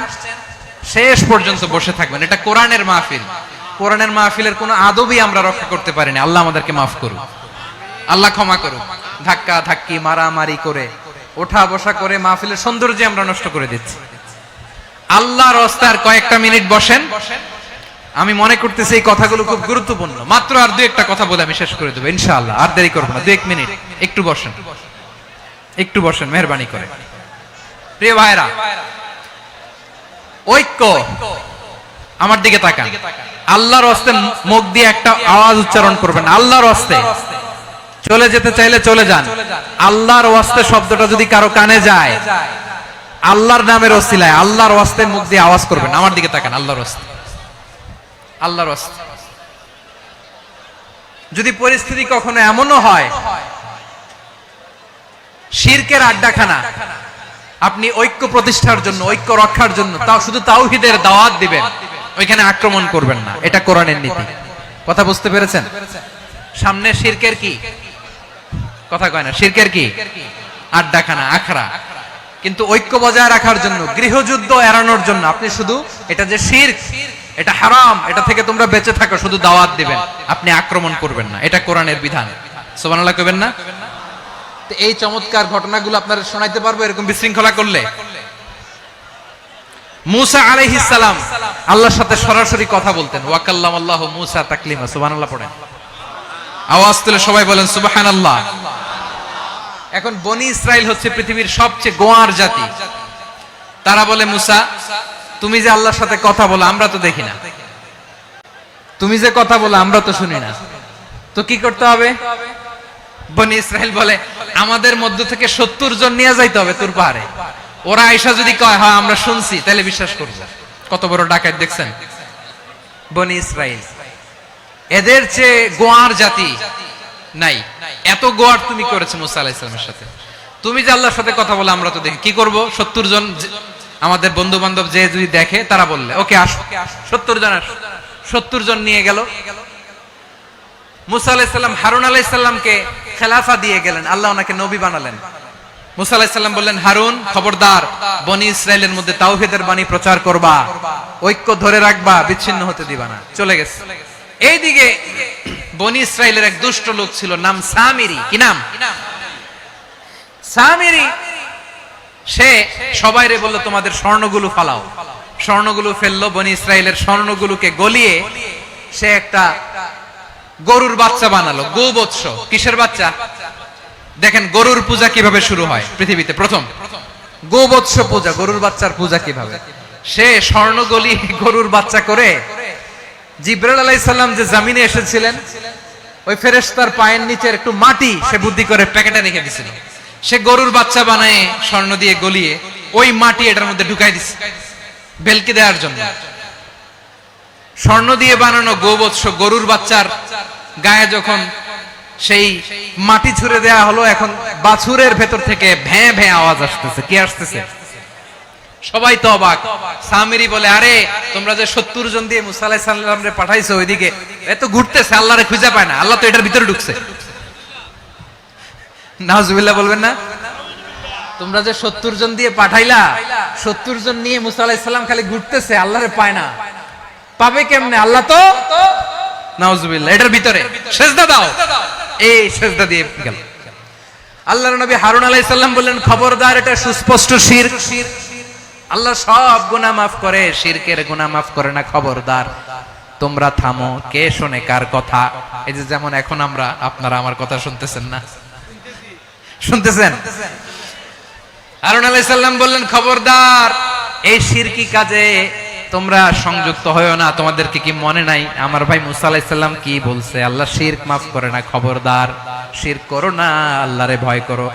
শেষ পর্যন্ত বসে থাকবেন। এটা কোরআনের মাহফিল। কোরআনের মাহফিলের কোনো আদবই আমরা রক্ষা করতে পারিনি। আল্লাহ আমাদেরকে মাফ করুক, আল্লাহ ক্ষমা করুক। ধাক্কা ধাক্কি, মারামারি করে, ওঠা বসা করে মাহফিলের সৌন্দর্য আমরা নষ্ট করে দিচ্ছি। আল্লাহর রাস্তায় কয়েকটা মিনিট বসেন। আমি মনে করতেছি এই কথাগুলো খুব গুরুত্বপূর্ণ। মাত্র আর 2-1টা কথা বলে আমি শেষ করে দেবো ইনশাআল্লাহ। আর দেরি করবো না, 2-1 মিনিট একটু বসেন, একটু বসেন মেহেরবানি করে। প্রিয় ভাইরা, ঐক্য, আমার দিকে তাকান। আল্লাহর রাস্তে মুখ দিয়ে একটা আওয়াজ উচ্চারণ করবেন, আল্লাহর রাস্তে। চলে যেতে চাইলে চলে যান। আল্লাহর ওয়াস্তে শব্দটা যদি কারো কানে যায়, আল্লাহর নামের ওসিলায় আল্লাহর ওয়াস্তে মুখ দিয়ে আওয়াজ করবেন। আমার দিকে তাকান, আল্লাহর ওয়াস্তে, আল্লাহর ওয়াস্তে। যদি পরিস্থিতি কখনো এমনও হয় শিরকের আড্ডাখানা, আপনি ঐক্য প্রতিষ্ঠার জন্য, ঐক্য রক্ষার জন্য তাও শুধু তাওহীদের দাওয়াত দিবেন, ওইখানে আক্রমণ করবেন না। এটা কোরআনের নীতি। কথা বুঝতে পেরেছেন? সামনে শিরকের কি কথা কয় না, শিরকের কি আড্ডাখানা, আখড়া। কিন্তু ঐক্য বজায় রাখার জন্য, গৃহযুদ্ধ এড়ানোর জন্য আপনি শুধু এটা যে শিরক, এটা হারাম, এটা থেকে তোমরা বেঁচে থাকো, শুধু দাওয়াত দিবেন, আপনি আক্রমণ করবেন না। এটা কোরআনের বিধান। সুবহানাল্লাহ কইবেন না? তো এই চমৎকার ঘটনাগুলো আপনারা শোনাইতে পারবো এরকম বিশৃঙ্খলা করলে। মুসা আলাইহিস সালাম আল্লাহর সাথে সরাসরি কথা বলতেন। ওয়া কাল্লামাল্লাহু মুসা তাকলিমা। সুবহানাল্লাহ পড়েন, আওয়াজ তুলে সবাই বলেন সুবহানাল্লাহ। এখন বনি ইসরাইল হচ্ছে পৃথিবীর সবচেয়ে গোয়ার জাতি। তারা বলে, মুসা তুমি যে আল্লাহর সাথে কথা বলো আমরা তো দেখি না, তুমি যে কথা বলো আমরা তো শুনি না, তো কি করতে হবে? বনি ইসরাইল বলে, আমাদের মধ্য থেকে 70 জন নিয়ে যাইতে হবে তোর পাহাড়ে। ওরা আয়েশা যদি কয় হ্যাঁ আমরা শুনছি, তাহলে বিশ্বাস করব। কত বড় ডাকাত দেখছেন বনি ইসরাইল। এদের চেয়ে গোয়ার জাতি নাই। এত গোয়ার তুমি করেছো মুসা আলাইহিস সালামের সাথে। তুমি যে আল্লাহর সাথে কথা বলে আমরা তো দেখি, কি করব? 70 জন আমাদের বন্ধু বান্ধব যে যদি দেখে, তারা বললে ওকে আসো, 70 জন আসো। 70 জন নিয়ে গেল। মুসা আলাইহিস সালাম হারুন আলাইহিস সালামকে খেলাফা দিয়ে গেলেন, আল্লাহ ওনাকে নবী বানালেন। মুসা আলাইহিস সালাম বললেন, হারুন খবরদার, বনি ইসরাইলের মধ্যে তাওহীদের বাণী প্রচার করবা, ঐক্য ধরে রাখবা, বিচ্ছিন্ন হতে দিবা না। চলে গেছে। এইদিকে বনি ইসরাইলের এক দুষ্ট লোক ছিল, নাম সামিরি। কি নাম? সামিরি। সে সবাইরে বলল তোমাদের স্বর্ণগুলো ফালাও। স্বর্ণগুলো ফেললো। বনি ইসরাইলের স্বর্ণগুলোকে গলিয়ে সে একটা গরুর বাচ্চা বানালো। গোবৎস। কিসের বাচ্চা? দেখেন গরুর পূজা কিভাবে শুরু হয় পৃথিবীতে প্রথম। গোবৎস পূজা, গরুর বাচ্চার পূজা কিভাবে। সে স্বর্ণ গলিয়ে গরুর বাচ্চা করে, জিবরাইল আলাইহিস সালাম যে জমিনে এসেছিলেন, ওই ফেরেশতার পায়ের নিচের একটু মাটি সে বুদ্ধি করে প্যাকেটে রেখে দিয়েছিল। সে গরুর বাচ্চা বানায় স্বর্ণ দিয়ে গলিয়ে ওই মাটি এটার মধ্যে ঢুকাই দিছে বেলকে দেওয়ার জন্য। স্বর্ণ দিয়ে বানানো গোবৎস গরুর বাচ্চার গায়ে যখন সেই মাটি ছুঁড়ে দেয়া হলো, এখন বাছুরের ভেতর থেকে ভ্যাঁ ভ্যাঁ আওয়াজ আসতেছে। কি আসতেছে? সবাই তো অবাক। সামিরি বলে, আরে তোমরা যে 70 জন দিয়ে মুসা আলাইহিস সালামরে পাঠাইছো ওইদিকে, এত ঘুরতেছে, আল্লাহরে খুঁজে পায় না, আল্লাহ তো এটার ভিতরে ঢুকছে। নাউজুবিল্লাহ বলবেন না? তোমরা যে 70 জন দিয়ে পাঠাইলা, 70 জন নিয়ে মুসা আলাইহিস সালাম খালি ঘুরতেছে, আল্লাহরে পায় না। পাবে কেমনে? আল্লাহ তো নাউজুবিল্লাহ এটার ভিতরে। সিজদা দাও। এই সেজদা দিয়ে গেল। আল্লাহর নবী হারুন আলাইহিস সালাম বললেন, খবরদার, এটা সুস্পষ্ট শিরক। আল্লাহ সব গুনাহ মাফ করে, শিরকের গুনাহ মাফ করে না, খবরদার তোমরা থামো। কে শোনে কার কথা? এই যে যেমন এখন আপনারা আমার কথা শুনতেছেন না? শুনতেছেন? হারুন আলাইহিস সালাম বললেন, খবরদার, এই শিরকি কাজে তোমরা সংযুক্ত হয়ো না। তোমাদেরকে কি মনে নাই আমার ভাই মুসা আলাইহিস সালাম কি বলছে? আল্লাহ শিরক মাফ করে না, খবরদার শিরক করো না, আল্লাহরে ভয় করো।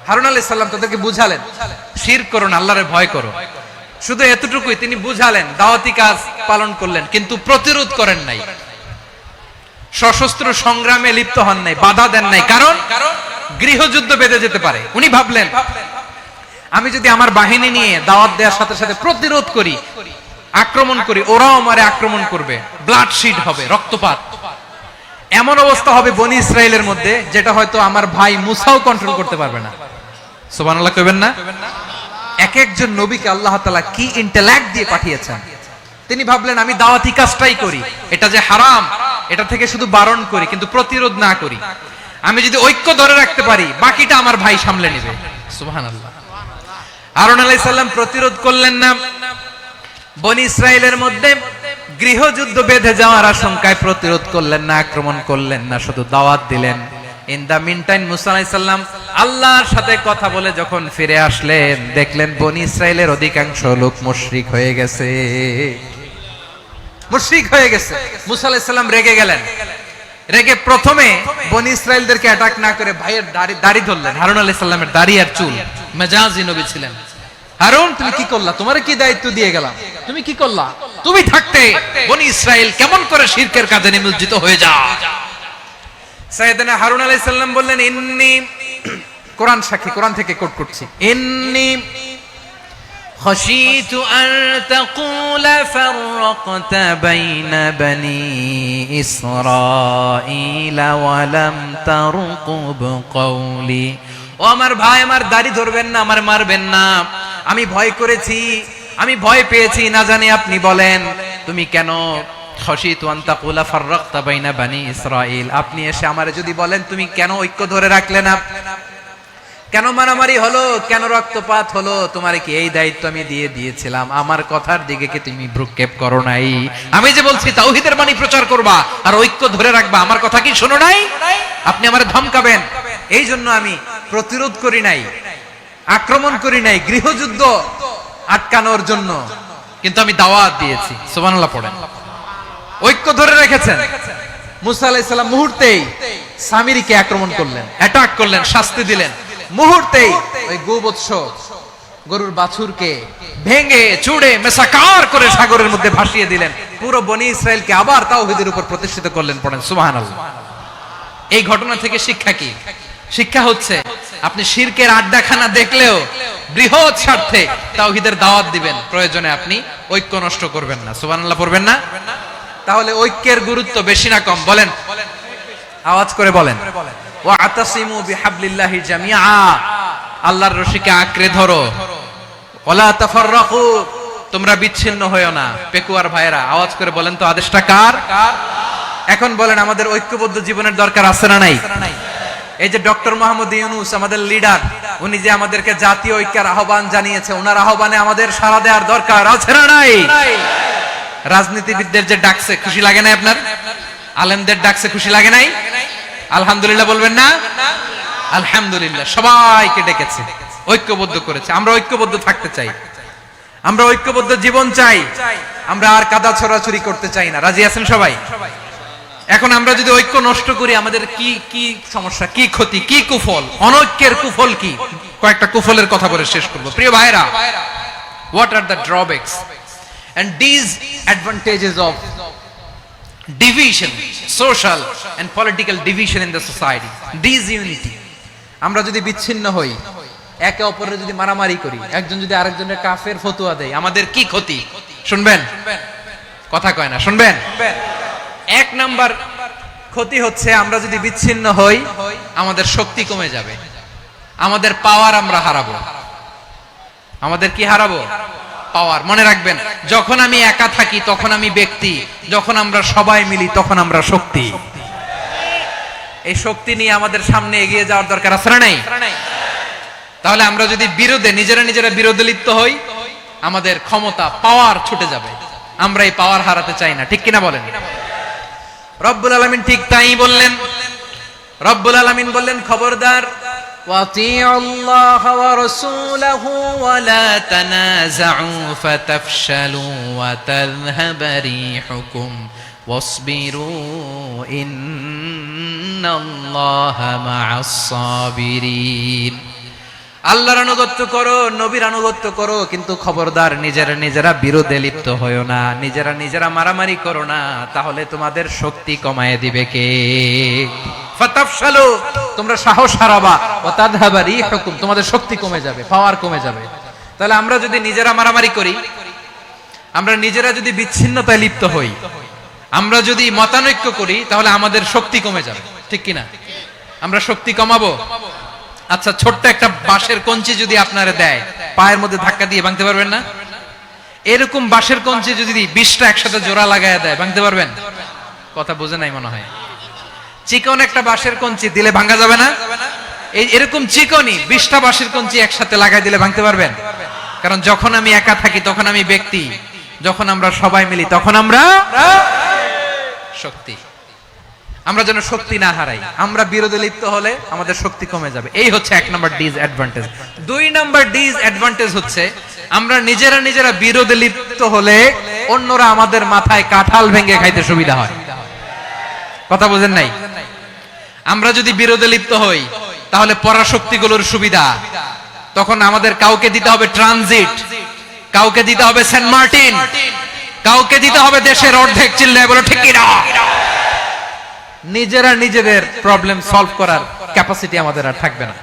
হারুন আলাইহিস সালাম তাদেরকে বুঝালেন, শিরক করো না, আল্লাহরে ভয় করো। শুধু এতটুকুই তিনি বুঝালেন, দাওয়াতি কাজ পালন করলেন, কিন্তু প্রতিরোধ করেন নাই, সশস্ত্র সংগ্রামে লিপ্ত হন নাই, বাধা দেন নাই। কারণ গৃহযুদ্ধ বেঁধে যেতে পারে। উনি ভাবলেন, আমি যদি আমার বাহিনী নিয়ে দাওয়াত দেওয়ার সাথে সাথে প্রতিরোধ করি, আক্রমণ করি, ওরাও আমারে আক্রমণ করবে, ব্লাডশিড হবে, রক্তপাত। এমন অবস্থা হবে বনি ইসরাইলের মধ্যে, যেটা হয়তো আমার ভাই মুসাও কন্ট্রোল করতে পারবে না। সুবহানাল্লাহ কইবেন না? এক একজন নবীকে আল্লাহ তাআলা কি ইন্টেলেক্ট দিয়ে পাঠিয়েছেন। তিনি ভাবলেন, আমি দাওয়াতি কাজটাই করি, এটা যে হারাম এটা থেকে শুধু বারণ করি, কিন্তু প্রতিরোধ না করি। আমি যদি ঐক্য ধরে রাখতে পারি, বাকিটা আমার ভাই সামলে নেবে। সুবহানাল্লাহ। হারুন আলাইহিস সালাম প্রতিরোধ করলেন না। বনি ইসরাইলের মধ্যে গৃহযুদ্ধ বেঁধে যাওয়ার আশঙ্কায় প্রতিরোধ করলেন না, আক্রমণ করলেন না, শুধু দাওয়াত দিলেন। ইন দা মিন টাইম মুসা আলাইহিস সালাম আল্লাহর সাথে কথা বলে যখন ফিরে আসলেন, দেখলেন বনি ইসরাইলের অধিকাংশ লোক মুশরিক হয়ে গেছে। মুশরিক হয়ে গেছে। মুসা আলাইহিস সালাম রেগে গেলেন। রেগে প্রথমে বনি ইসরাইলদেরকে অ্যাটাক না করে ভাইয়ের দাড়ি ধরলেন। হারুন আলাইহিস সালামের দাড়ি আর চুল। মেজাজি নবী ছিলেন। হারুন, তুমি কি করলা? তোমারে কি দায়িত্ব দিয়ে গেলাম? তুমি কি করলা? তুমি থাকতে বনি ইসরাইল কেমন করে শিরকের কাজে নিমজ্জিত হয়ে যায়? সাইয়েদনা হারুন আলাইহিস সালাম বললেন, ইন্নী, কোরআন সাক্ষী, কোরআন থেকে কোট করছি, ইন্নী খাশিতু আন তাকুলা ফাররাকতা বাইনা বনি ইসরাঈলা ওয়া লাম তারকুব কওলি। ও আমার ভাই, আমার দাড়ি ধরবেন না, আমার মারবেন না। আমি ভয় করেছি, আমি ভয় পেয়েছি, না জানি আপনি বলেন তুমি কেন খাশিতু আন তাকুলা ফাররাকতা বাইনা বনি ইসরাঈল, আপনি এসে আমারে যদি বলেন তুমি কেন ঐক্য ধরে রাখলে না, কেন মারামারি হলো, কেন রক্তপাত হলো, তোমারে কি এই দায়িত্ব আমি দিয়ে দিয়েছিলাম? আমার কথার দিকে কি তুমি ভ্রুক্ষেপ করো নাই? আমি যে বলছি তাওহীদের বাণী প্রচার করবা আর ঐক্য ধরে রাখবা, আমার কথা কি শোনো নাই? আপনি আমারে ধমকাবেন, এই জন্য আমি প্রতিরোধ করি নাই, আক্রমণ করি নাই, গৃহযুদ্ধ আটকানোর জন্য, কিন্তু আমি দাওয়াত দিয়েছি। সুবহানাল্লাহ পড়েন। ঐক্য ধরে রেখেছেন। মুসা আলাইহিস সালাম মুহূর্তেই সামিরীকে আক্রমণ করলেন, অ্যাটাক করলেন, শাস্তি দিলেন। মুহূর্তেই ওই গোবৎস গরুর বাছুরকে ভেঙে চুড়ে মেসাকার করে সাগরের মধ্যে ভাসিয়ে দিলেন। পুরো বনি ইসরাইলকে আবার তাওহীদের উপর প্রতিষ্ঠিত করলেন। পড়েন সুবহানাল্লাহ। এই ঘটনা থেকে শিক্ষা কি? শিক্ষা হচ্ছে, আপনি শিরকের আড্ডাখানা দেখলেও বৃহৎ স্বার্থে তাওহীদের দাওয়াত দিবেন, প্রয়োজনে আপনি ঐক্য নষ্ট করবেন না। সুবহানাল্লাহ পড়বেন না? তাহলে ঐক্যের গুরুত্ব বেশি না কম? বলেন, আওয়াজ করে বলেন। ওয়া আতাসিমু বিহাবলিল্লাহি জামিআ, আল্লাহর রশিকে আঁকড়ে ধরো। ওয়ালা তাফাররাকু, তোমরা বিচ্ছিন্ন হয়ো না। পেকুয়ার ভাইরা আওয়াজ করে বলেন তো, আদেশটা কার? এখন বলেন, আমাদের ঐক্যবদ্ধ জীবনের দরকার আছে না নাই? এই যে ডক্টর মোহাম্মদ ইউনূস আমাদের লিডার, উনি যে আমাদেরকে জাতীয় ঐক্যের আহ্বান জানিয়েছে, ওনার আহ্বানে আমাদের সাড়া দেওয়ার দরকার আছে না নাই? রাজনীতিবিদদের যে ডাকছে, খুশি লাগে না আপনার? আলেমদের ডাকছে, খুশি লাগে নাই? আলহামদুলিল্লাহ বলবেন না? আলহামদুলিল্লাহ, সবাইকে ডেকেছে, ঐক্যবদ্ধ করেছে। আমরা ঐক্যবদ্ধ থাকতে চাই, আমরা ঐক্যবদ্ধ জীবন চাই, আমরা আর কাদা ছড়াছড়ি করতে চাই না। রাজি আছেন সবাই? এখন আমরা যদি ঐক্য নষ্ট করি, আমাদের কি কি সমস্যা, কি ক্ষতি, কি কুফল? অনৈক্যের কুফল কি? কয়েকটা কুফলের কথা বলে শেষ করব। প্রিয় ভাইরা, what are the drawbacks and disadvantages of division, social and political division in the society? Disunity. আমরা যদি বিচ্ছিন্ন হই, একে অপরের যদি মারামারি করি, একজন যদি আরেকজনের কাফের ফতোয়া দেয়, আমাদের কি ক্ষতি? শুনবেন? কথা কয় না, শুনবেন? এক নাম্বার ক্ষতি হচ্ছে, আমরা যদি বিচ্ছিন্ন হই, আমাদের শক্তি কমে যাবে, আমাদের পাওয়ার আমরা হারাবো। আমাদের কি হারাবো? পাওয়ার। মনে রাখবেন, যখন আমি একা থাকি তখন আমি ব্যক্তি, যখন আমরা সবাই মিলি তখন আমরা শক্তি। এই শক্তি নিয়ে আমাদের সামনে এগিয়ে যাওয়ার দরকার আছে না নাই? তাহলে আমরা যদি নিজেরা বিরোধে লিপ্ত হই, আমাদের ক্ষমতা, পাওয়ার ছুটে যাবে। আমরা এই পাওয়ার হারাতে চাই না, ঠিক কিনা বলেন? রব্বুল আলামিন ঠিক তাই বললেন। রব্বুল আলামিন বললেন, খবরদার, ওয়াতিউল্লাহ ওয়া রাসূলাহু ওয়া লা তানাযাউ ফাতাফশালু ওয়া তাযহাবা রিহুকুম ওয়াসবিরু ইন্নাল্লাহা মা'আস সাবিরিন। আল্লাহর আনুগত্য করো, নবীর আনুগত্য করো, কিন্তু খবরদার নিজেরা বিরোধে লিপ্ত হয়ো না, নিজেরা মারামারি করো না, তাহলে তোমাদের শক্তি কমায় দিবে কে? ফাতাফশালু, তোমরা সাহস হারাবা, ওয়া তাযহাবা রিহুকুম, তোমাদের শক্তি কমে যাবে, পাওয়ার কমে যাবে। তাহলে আমরা যদি নিজেরা মারামারি করি, আমরা নিজেরা যদি বিচ্ছিন্নতায় লিপ্ত হই, আমরা যদি মতানৈক্য করি, তাহলে আমাদের শক্তি কমে যাবে, ঠিক কিনা? আমরা শক্তি কমাবো। আচ্ছা, ছোট্ট একটা বাঁশের কঞ্চি যদি আপনারা দেয়, পায়ের মধ্যে ধাক্কা দিয়ে ভাঙতে পারবেন না? এরকম বাঁশের কঞ্চি যদি 20টা একসাথে জোড়া লাগায় দেয়, ভাঙতে পারবেন? কথা বোঝে নাই মনে হয়। চিকন একটা বাঁশের কঞ্চি দিলে ভাঙা যাবে না? এরকম চিকনই 20টা বাঁশের কঞ্চি একসাথে লাগাই দিলে ভাঙতে পারবেন? কারণ যখন আমি একা থাকি তখন আমি ব্যক্তি, যখন আমরা সবাই মিলি তখন আমরা শক্তি। আমরা যেন শক্তি না হারাই। আমরা বিরোধে লিপ্ত হলে আমাদের শক্তি কমে যাবে। এই হচ্ছে 1 নম্বর ডিসঅ্যাডভান্টেজ। 2 নম্বর ডিসঅ্যাডভান্টেজ হচ্ছে, আমরা নিজেরা বিরোধে লিপ্ত হলে অন্যরা আমাদের মাথায় কাঁঠাল ভেঙে খাইতে সুবিধা হয়। কথা বুঝেন নাই? আমরা যদি বিরোধে লিপ্ত হই, তাহলে পরাশক্তিগুলোর সুবিধা, তখন আমাদের কাউকে দিতে হবে ট্রানজিট, কাউকে দিতে হবে সেন্ট মার্টিন, কাউকে দিতে হবে দেশের অর্ধেক। চিল্লায় বলো ঠিক কিনা? নিজেদের প্রবলেম সলভ করার ক্যাপাসিটি আমাদের আর থাকবে না।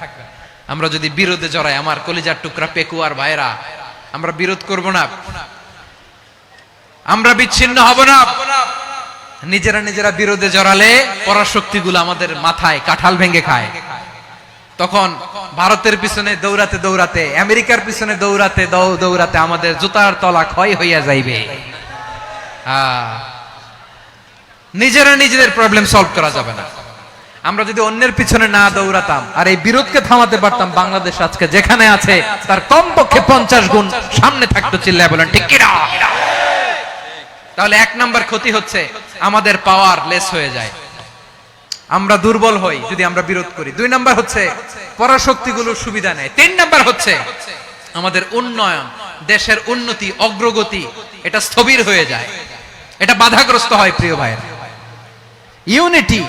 আমরা যদি বিরোধে জড়াই, আমার কলিজার টুকরা পেকুয়ার ভাইরা, আমরা বিরোধ করব না, আমরা বিচ্ছিন্ন হব না। নিজেরা বিরোধে জড়ালে পরাশক্তিগুলো আমাদের মাথায় কাঁঠাল ভেঙে খায়। তখন ভারতের পিছনে দৌড়াতে, আমেরিকার পিছনে দৌড়াতে আমাদের জুতার তলা ক্ষয় হইয়া যাইবে। নিজেদের প্রবলেম সলভ করা যাবে না। আমরা যদি অন্যের পিছনে না দৌড়াতাম আর এই বিরোধকে থামাতে পারতাম, বাংলাদেশ আজকে যেখানে আছে তার কমপক্ষে 50 গুণ সামনে থাকতো। চিল্লায় বলেন ঠিক কিনা? তাহলে 1 নম্বর ক্ষতি হচ্ছে, আমাদের পাওয়ার লেস হয়ে যায়, আমরা দুর্বল হই যদি আমরা বিরোধ করি। 2 নম্বর হচ্ছে, পরাশক্তিগুলোর সুবিধা নেয়। 3 নম্বর হচ্ছে, আমাদের উন্নয়ন, দেশের উন্নতি, অগ্রগতি, এটা স্থবির হয়ে যায়, এটা বাধাগ্রস্ত হয়। প্রিয় ভাইয়েরা, ইউনিটি,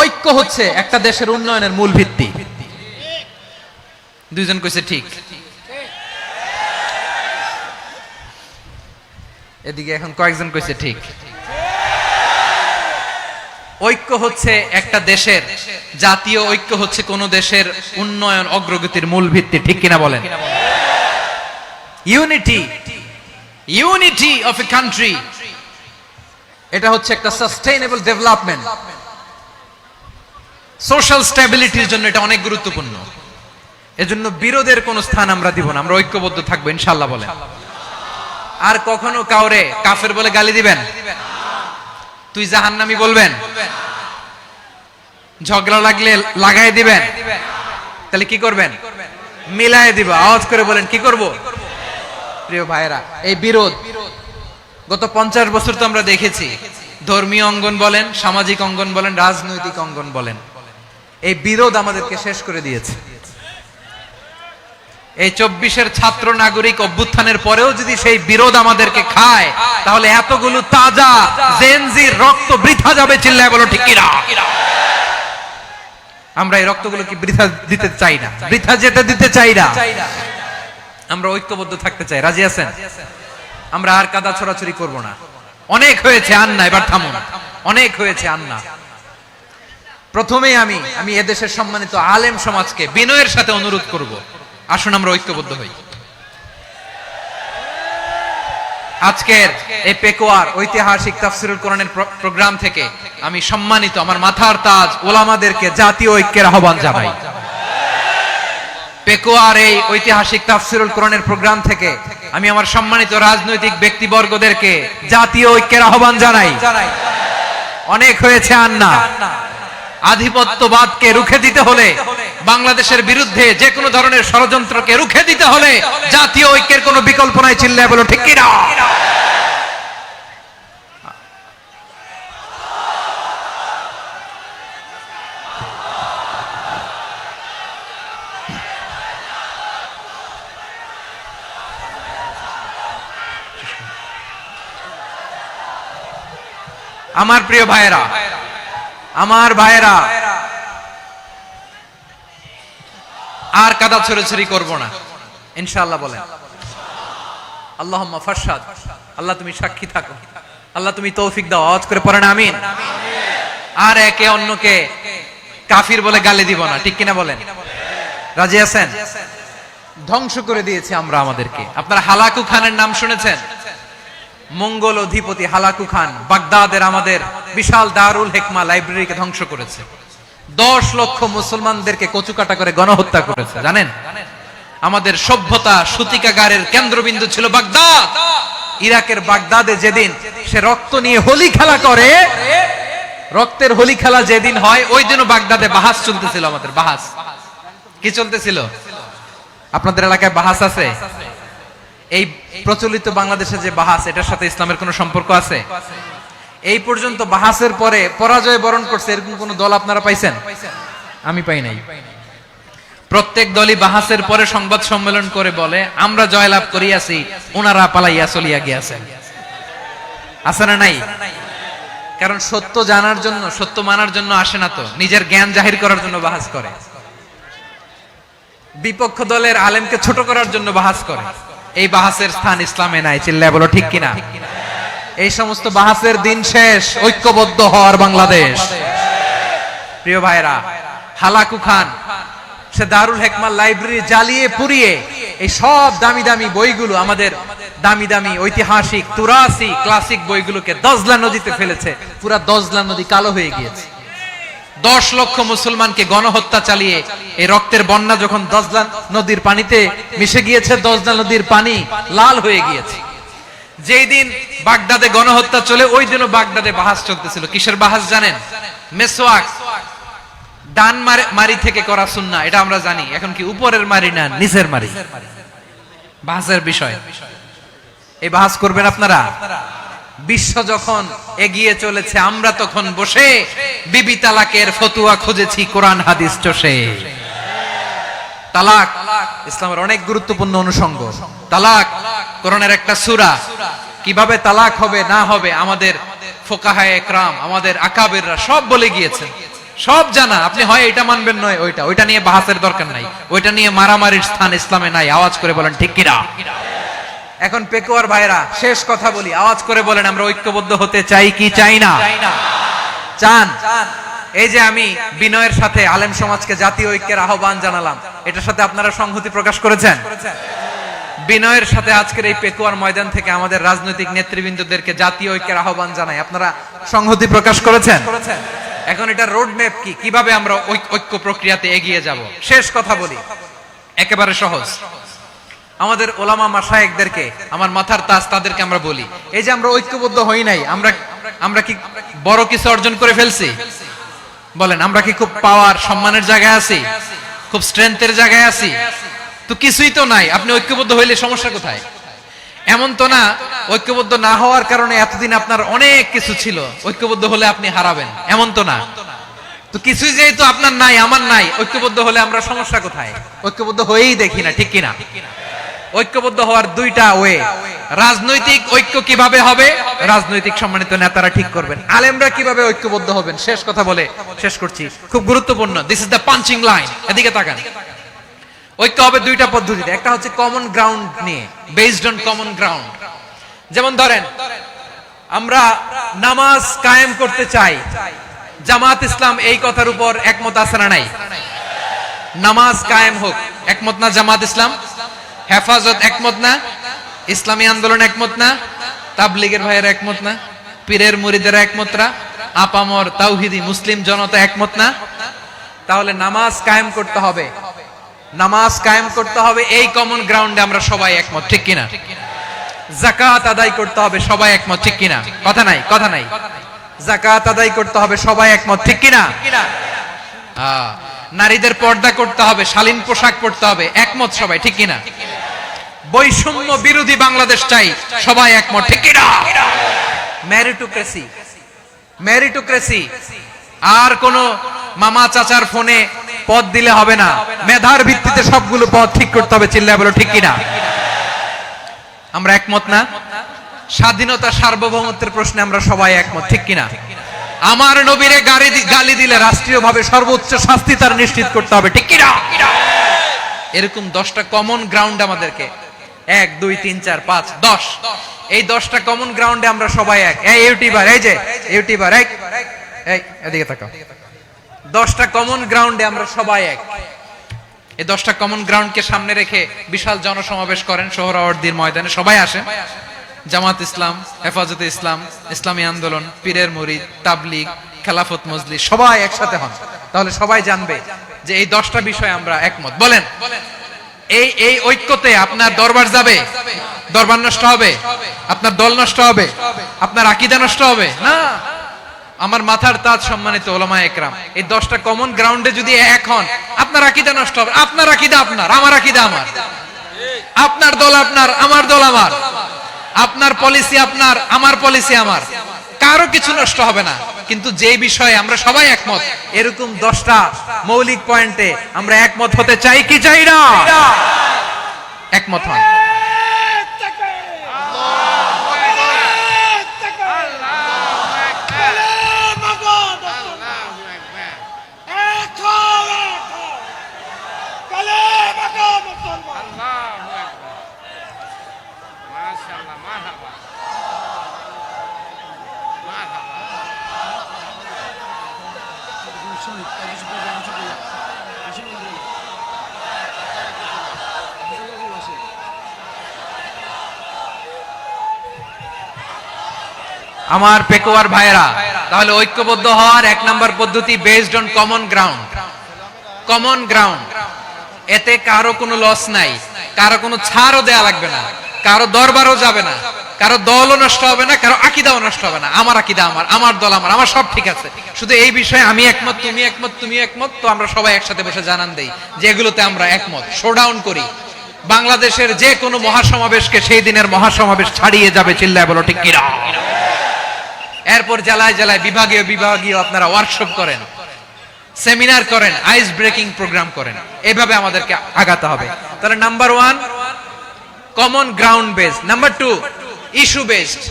ঐক্য হচ্ছে একটা দেশের উন্নয়নের মূল ভিত্তি। 2 জন কইছে ঠিক। এদিকে এখন কয়েকজন কইছে ঠিক। ঐক্য হচ্ছে একটা দেশের, জাতীয় ঐক্য হচ্ছে কোন দেশের উন্নয়ন, অগ্রগতির মূল ভিত্তি, ঠিক কিনা বলেন? ইউনিটি অফ এ কান্ট্রি, এটা হচ্ছে একটা সাস্টেইনেবল ডেভেলপমেন্ট, সোশ্যাল স্ট্যাবিলিটির জন্য এটা অনেক গুরুত্বপূর্ণ। এজন্য বিরোধের কোন স্থান আমরা দিব না, আমরা ঐক্যবদ্ধ থাকবো ইনশাআল্লাহ বলেন। আর কখনো কাউরে কাফের বলে গালি দিবেন? তুই জাহান্নামী বলবেন? ঝগড়া লাগলে লাগাই দিবেন? তাহলে কি করবেন? মিলায় দিবা। আওয়াজ করে বলেন, কি করব? প্রিয় ভাইরা, এই বিরোধ গত 50 বছর তো আমরা দেখেছি। ধর্মীয় অঙ্গন বলেন, সামাজিক অঙ্গন বলেন, রাজনৈতিক অঙ্গন বলেন, এই বিরোধ আমাদেরকে শেষ করে দিয়েছে। এই 24-এর ছাত্র নাগরিক অভ্যুত্থানের পরেও যদি সেই বিরোধ আমাদেরকে খায়, তাহলে এতগুলো তাজা জেনজির রক্ত বৃথা যাবে। চিল্লায় বলো ঠিক কিনা? আমরা এই রক্তগুলো কি বৃথা দিতে চাই না, বৃথা যেতে দিতে চাই না। আমরা ঐক্যবদ্ধ থাকতে চাই। রাজি আছেন? আমরা আর কাদা ছড়াছড়ি করব না। অনেক হয়েছে, আন্না, এবার থামুন। অনেক হয়েছে, আন্না। প্রথমেই আমি এদেশের সম্মানিত আলেম সমাজকে বিনয়ের সাথে অনুরোধ করব, আসুন আমরা ঐক্যবদ্ধ হই। আজকের এই পেকুয়ার ঐতিহাসিক তাফসীরুল কোরআনের প্রোগ্রাম থেকে আমি সম্মানিত আমার মাথার তাজ ওলামাদেরকে জাতীয় ঐক্যের আহ্বান জানাই। পেকুয়ার এই ঐতিহাসিক তাফসীরুল কোরআনের প্রোগ্রাম থেকে আমি আমার সম্মানিত রাজনৈতিক ব্যক্তিবর্গদেরকে জাতীয় ঐক্যের আহ্বান জানাই। অনেক হয়েছে, আন্না। আধিপত্যবাদকে রুখে দিতে হলে, বাংলাদেশের বিরুদ্ধে যে কোনো ধরনের ষড়যন্ত্রকে রুখে দিতে হলে জাতীয় ঐক্যের কোনো বিকল্প নাই। চিল্লায় বলো ঠিক কিনা? আমার প্রিয় ভাইয়েরা, আমার ভাইয়েরা, আর কাদা ছড়াছড়ি করব না ইনশাআল্লাহ। বলেন আল্লাহুম্মা ফাশহাদ। আল্লাহ তুমি সাক্ষী থাকো, আল্লাহ তুমি তৌফিক দাও। আওয়াজ করে পড়েন আমিন। আর একে অন্যকে কাফির বলে গালি দিব না, ঠিক কিনা বলেন? রাজি আছেন? ধ্বংস করে দিয়েছে আমরা আমাদেরকে। আপনারা হালাকু খানের নাম শুনেছেন? মঙ্গল অধিপতি হালাকু খান বাগদাদের আমাদের বিশাল দারুল হিকমা লাইব্রেরিকে ধ্বংস করেছে। 10 লক্ষ মুসলমানদেরকে কচুকাটা করে গণহত্যা করেছে। জানেন, আমাদের সভ্যতা সূতিকাগারের কেন্দ্রবিন্দু ছিল বাগদাদ। ইরাকের বাগদাদে যেদিন সে রক্ত নিয়ে হোলি খেলা করে, রক্তের হোলি খেলা যেদিন হয়, ওই দিনও বাগদাদে বাহাস চলতেছিল। আমাদের বাহাস কি চলতেছিল? আপনাদের এলাকায় বাহাস আছে? এই প্রচলিত বাংলাদেশে যে বাহাস, এটার সাথে ইসলামের কোনো সম্পর্ক আছে? এই পর্যন্ত বাহাসের পরে পরাজয় বরণ করছে এরকম কোন দল আপনারা পাইছেন? আমি পাই নাই। প্রত্যেক দলই বাহাসের পরে সংবাদ সম্মেলন করে বলে আমরা জয়লাভ করিয়াছি, ওনারা পালাইয়া চলিয়া গিয়াছেন। আছে না নাই? কারণ সত্য জানার জন্য, সত্য মানার জন্য আসে না তো, নিজের জ্ঞান জাহির করার জন্য বাহাস করে। বিপক্ষ দলের আলেমকে ছোট করার জন্য বাহাস করে। এই বাহাসের স্থান ইসলামে নাই। চিল্লায় বলো ঠিক কিনা? এই সমস্ত বাহাসের দিন শেষ। ঐক্যবদ্ধ হওয়ার বাংলাদেশ। প্রিয় ভাইরা, হালাকু খান সে দারুল হিকমা লাইব্রেরি জ্বালিয়ে পুড়িয়ে এই সব দামি দামি বইগুলো, আমাদের দামি দামি ঐতিহাসিক তুরাসি ক্লাসিক বইগুলোকে দজলা নদীতে ফেলেছে। পুরা দজলা নদী কালো হয়ে গিয়েছে। 10 লক্ষ মুসলমানকে গণহত্যা চালিয়ে এই রক্তের বন্যা যখন দজলা নদীর পানিতে মিশে গিয়েছে, দজলা নদীর পানি লাল হয়ে গিয়েছে। যেই দিন বাগদাদে গণহত্যা চলে, ওই দিনও বাগদাদে বাহাস চলতেছিল। কিসের বাহাস জানেন? মেসওয়াক, ডান মারি থেকে করা সুন্নাহ, এটা আমরা জানি। এখন কি উপরের মারি না নিচের মারি? বাহাসের বিষয়। এই বাহাস করবেন আপনারা? বিশ্ব যখন এগিয়ে চলেছে, আমরা তখন বসে বিবি তালাকের ফতুয়া খুঁজেছি কোরআন হাদিস চষে। তালাক ইসলামের অনেক গুরুত্বপূর্ণ অনুষঙ্গ। তালাক কোরআনের একটা সূরা। কিভাবে তালাক হবে না হবে আমাদের ফুকাহায়ে ইকরাম, আমাদের আকাবেররা সব বলে গিয়েছেন, সব জানা। আপনি হয় এটা মানবেন, নয় ওইটা। ওইটা নিয়ে বাহাসের দরকার নাই, ওইটা নিয়ে মারামারির স্থান ইসলামে নাই। আওয়াজ করে বলেন ঠিক কিনা? এখন পেকুয়ার ভাইরা, শেষ কথা বলি, আওয়াজ করে বলেন আমরা ঐক্যবদ্ধ হতে চাই কি চাই না? চান? এই যে আমি বিনয়ের সাথে আলেম সমাজকে জাতীয় ঐক্যের আহ্বান জানালাম, এটার সাথে আপনারা সংহতি প্রকাশ করেছেন? বিনয়ের সাথে আজকের এই পেকুয়ার ময়দান থেকে আমাদের রাজনৈতিক নেতৃবৃন্দদেরকে জাতীয় ঐক্যের আহ্বান জানাই, আপনারা সংহতি প্রকাশ করেছেন? এখন এটা রোড ম্যাপ কি, কিভাবে আমরা ঐক্য প্রক্রিয়াতে এগিয়ে যাব? শেষ কথা বলি, একেবারে সহজ। আমাদের ওলামা মাশায়েখদেরকে, আমার মাথার তাজ, তাদেরকে আমরা বলি, এই যে আমরা ঐক্যবদ্ধ হই নাই, আমরা কি বড় কিছু অর্জন করে ফেলছি? বলেন, আমরা কি খুব পাওয়ার সম্মানের জায়গায় আছি? খুব স্ট্রেংথের জায়গায় আছি? তো কিছুই তো নাই। আপনি ঐক্যবদ্ধ হইলে সমস্যা কোথায়? এমন তো না ঐক্যবদ্ধ না হওয়ার কারণে এতদিন আপনার অনেক কিছু ছিল, ঐক্যবদ্ধ হলে আপনি হারাবেন, এমন তো না। তো কিছুই যেহেতু আপনার নাই, আমার নাই, ঐক্যবদ্ধ হলে আমরা সমস্যা কোথায়? ঐক্যবদ্ধ হয়েই দেখি না, ঠিক কিনা? ঐক্যবদ্ধ হওয়ার দুইটা ওয়ে। রাজনৈতিক ঐক্য কিভাবে হবে? রাজনৈতিক সম্মানিত নেতারা ঠিক করবেন। আলেমরা কিভাবে ঐক্যবদ্ধ হবেন? শেষ কথা বলে শেষ করছি, খুব গুরুত্বপূর্ণ। This is the punching line. এদিকে তাকান। ঐক্য হবে দুইটা পদ্ধতিতে। একটা হচ্ছে কমন গ্রাউন্ড নিয়ে, বেসড অন কমন গ্রাউন্ড। যেমন ধরেন, আমরা নামাজ কায়েম করতে চাই, জামাত ইসলাম এই কথার উপর একমত আছে না নাই? নামাজ কায়েম হোক, একমত না জামাত ইসলাম? হেফাজত একমত না? ইসলামী আন্দোলন একমত না? তাবলীগের ভাইয়েরা একমত না? পীরের মুরিদেরা একমত না? আপামর তাওহীদি মুসলিম জনতা একমত না? তাহলে নামাজ কায়েম করতে হবে, নামাজ কায়েম করতে হবে এই কমন গ্রাউন্ডে আমরা সবাই একমত, ঠিক কিনা? যাকাত আদায় করতে হবে, সবাই একমত, ঠিক কিনা? কথা নাই, কথা নাই। যাকাত আদায় করতে হবে, সবাই একমত, ঠিক কিনা? নারীদের পর্দা করতে হবে, শালীন পোশাক পরতে হবে, একমত সবাই, ঠিক কিনা? বৈষম্য বিরোধী বাংলাদেশ চাই, সবাই একমত, ঠিক কিনা? মেরিটোক্রেসি, মেরিটোক্রেসি, আর কোন মামা চাচার ফোনে পদ দিলে হবে না, মেধার ভিত্তিতে সবগুলো পদ ঠিক করতে হবে, চিল্লায় বলো ঠিক কিনা? আমরা একমত না? স্বাধীনতা সার্বভৌমত্বের প্রশ্নে আমরা সবাই একমত, ঠিক কিনা? আমার নবীরে গালি দিলে রাষ্ট্রীয়ভাবে সর্বোচ্চ শাস্তি তার নিশ্চিত করতে হবে, ঠিক কিনা? এরকম 10টা কমন গ্রাউন্ড আমাদেরকে, 1 2 3 4 5 10, এই 10টা কমন গ্রাউন্ডে আমরা সবাই এক। এই ইউটিউবার, এই যে ইউটিউবার, এই এদিকে তাকাও, 10টা কমন গ্রাউন্ডে আমরা সবাই এক। এই 10টা কমন গ্রাউন্ডকে সামনে রেখে বিশাল জনসমাবেশ করেন সোহরাওয়ার্দীর ময়দানে, সবাই আসেন। জামাত ইসলাম, হেফাজতে ইসলাম, ইসলামী আন্দোলন, পীরের মুরিদ, তাবলীগ, খেলাফত মজলিস, সবাই একসাথে হন, তাহলে সবাই জানবে যে এই 10টা বিষয়ে আমরা একমত। বলেন, এই ঐক্যতে আপনার দরবার যাবে? দরবার নষ্ট হবে? আপনার দল নষ্ট হবে? আপনার আকীদা নষ্ট হবে? না। আমার মাথার তাজ সম্মানিত ওলামায়ে একরাম, এই 10টা কমন গ্রাউন্ডে যদি এক হন, আপনার আকীদা নষ্ট হবে? আপনার আকীদা আপনার, আমার আকীদা আমার, আপনার দল আপনার, আমার দল আমার, আপনার পলিসি আপনার, আমার পলিসি আমার, কারো কিছু নষ্ট হবে না। কিন্তু যে বিষয়ে আমরা সবাই একমত, এরকম 10টা মৌলিক পয়েন্টে আমরা একমত হতে চাই কি চাই না? একমত হন। আমার পেকোয়ার ভাইরা, তাহলে ঐক্যবদ্ধ হওয়ার 1 নম্বর পদ্ধতি based on common ground. Common ground, এতে কারো কোনো লস নাই, কারো কোনো ছাড়ও দেয়া লাগবে না, কারো দরবারও যাবে না, কারো দলও নষ্ট হবে না, কারো আকীদাও নষ্ট হবে না। আমার আকীদা আমার, আমার দল আমার, আমার সব ঠিক আছে। শুধু এই বিষয়ে আমি একমত, তুমি একমত, তুমি একমত, তো আমরা সবাই একসাথে বসে জানান দেই যে এগুলোতে আমরা একমত, শোডাউন করি। বাংলাদেশের যে কোনো মহাসমাবেশকে সেই দিনের মহাসমাবেশ ছাড়িয়ে যাবে, চিল্লায় বলো ঠিক কিনা? এরপর জেলায় জেলায়, বিভাগীয় বিভাগীয় আপনারা ওয়ার্কশপ করেন, সেমিনার করেন, আইস ব্রেকিং প্রোগ্রাম করেন, এভাবে আমাদেরকে আগাতে হবে। তাহলে number 1 common ground base, number 2 issue based,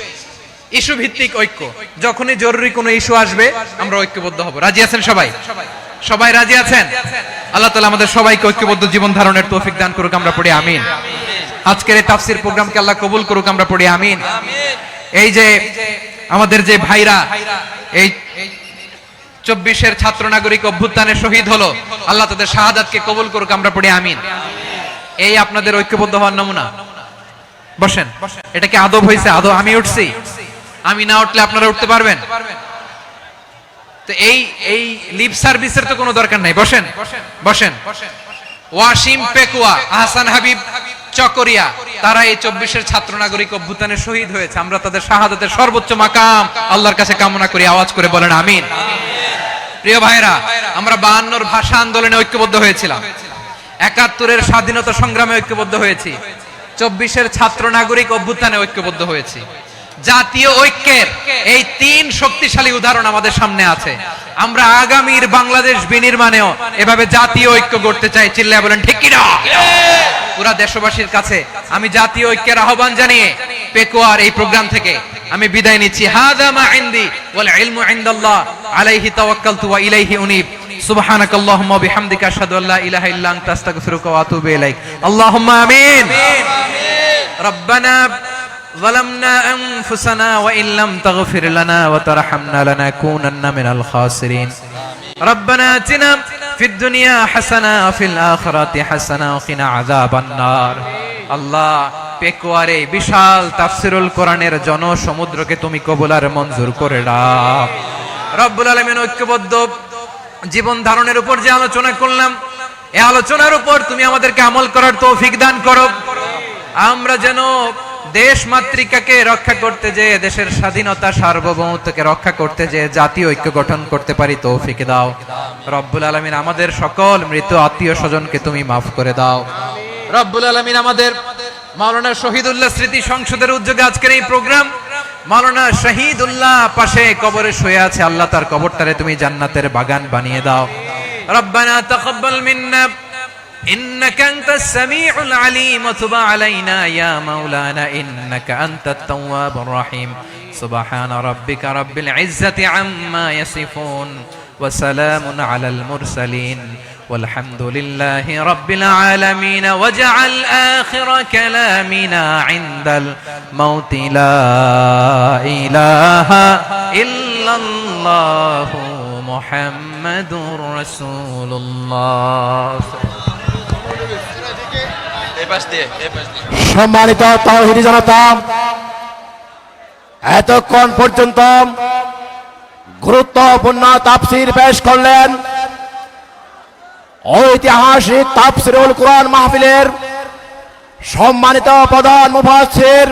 issue ভিত্তিক ঐক্য। যখনই জরুরি কোনো ইস্যু আসবে আমরা ঐক্যবদ্ধ হব। রাজি আছেন সবাই? সবাই রাজি আছেন? আল্লাহ তাআলা আমাদের সবাইকে ঐক্যবদ্ধ জীবন ধারণের তৌফিক দান করুক, আমরা পড়ি আমিন। আজকের এই তাফসীর প্রোগ্রামকে আল্লাহ কবুল করুক, আমরা পড়ি আমিন। এই যে আমাদের যে ভাইরা এই 24-এর ছাত্র নাগরিক অভ্যুত্থানে শহীদ হলো, আল্লাহ তাদের শাহাদাতকে কবুল করুক, আমরা পড়ি আমিন। এই আপনাদের ঐক্যবদ্ধ হওয়ার নমুনা। বসেন, এটা কি আদব হয়েছে? আদব আমি উঠছি, আমি না উঠলে আপনারা উঠতে পারবেন? তো এই লিপ সার্ভিসের তো কোনো দরকার নাই। বসেন বসেন। ওয়াসিম পেকুয়া, আহসান হাবিব চকরিয়া, তারা এই 24-এর ছাত্র নাগরিক অভ্যুত্থানে শহীদ হয়েছে। আমরা তাদের শাহাদাতের সর্বোচ্চ মাকাম আল্লাহর কাছে কামনা করি, আওয়াজ করে বলেন আমিন। প্রিয় ভাইরা, আমরা 52-র ভাষা আন্দোলনে ঐক্যবদ্ধ হয়েছিলাম, 71-এর স্বাধীনতা সংগ্রামে ঐক্যবদ্ধ হয়েছি, 24-এর ছাত্র নাগরিক অভ্যুত্থানে ঐক্যবদ্ধ হয়েছি। জাতীয় ঐক্যের এই 3 শক্তিশালী উদাহরণ আমাদের সামনে আছে। আমরা আগামীর বাংলাদেশ বিনির্মাণেও এভাবে জাতীয় ঐক্য গড়তে চাই, চিল্লায় বলেন ঠিক কিনা? পুরা দেশবাসীর কাছে আমি জাতীয় ঐক্যের আহ্বান জানিয়ে পেকুয়ার এই প্রোগ্রাম থেকে আমি বিদায় নিচ্ছি। হাযা মা ইনদি ওয়াল ইলমু ইনদাল্লাহ, আলাইহি তাওয়াক্কালতু ওয়া ইলাইহি উনীব। সুবহানাকাল্লাহুম্মা ওয়া বিহামদিকা আশহাদু আল্লা ইলাহা ইল্লা আনতা আস্তাগফিরুকা ওয়া আতুবু ইলাইক। আল্লাহুম্মা আমিন। রব্বানা ظلمنا أنفسنا وإن لم تغفر لنا وترحمنا لنكونن من الخاسرين. ربنا آتنا في الدنيا حسنة وفي الآخرة حسنة وقنا عذاب النار. আল্লাহ, পেকুয়ারে বিশাল তাফসিরুল কোরআনের জনসমুদ্রকে তুমি কবুল আর মঞ্জুর করে দাও। রব্বুল আলামিন, ঐক্যবদ্ধ জীবন ধারণের উপর যে আলোচনা করলাম, এই আলোচনার উপর তুমি আমাদেরকে আমল করার তৌফিক দান করো। আমরা যেন দেশ মাতৃকাকে রক্ষা করতে যে, দেশের স্বাধীনতা সার্বভৌমত্বকে রক্ষা করতে যে জাতীয় ঐক্য গঠন করতে পারি তৌফিক দাও। রব্বুল আলামিন আমাদের সকল মৃত আত্মীয় স্বজনকে তুমি মাফ করে দাও। রব্বুল আলামিন আমাদের মাওলানা শহীদুল্লাহ স্মৃতি সংসদের উদ্যোগে আজকের এই প্রোগ্রাম, মাওলানা শহীদুল্লাহ পাশে কবরে শুয়ে আছে, আল্লাহ তার কবরটারে তুমি জান্নাতের বাগান বানিয়ে দাও। রব্বানা তাকাব্বাল মিন্না إنك أنت السميع العليم وتب علينا يا مولانا إنك أنت التواب الرحيم سبحان ربك رب العزة عما يصفون وسلام على المرسلين والحمد لله رب العالمين واجعل آخر كلامنا عند الموت لا إله إلا الله محمد رسول الله। সম্মানিত তাওহীদি জনতা, এতক্ষণ পর্যন্ত গুরুত্বপূর্ণ তাফসীর পেশ করলেন ঐতিহাসিক তাফসীরুল কুরআন মাহফিলের সম্মানিত প্রধান মুফাসসির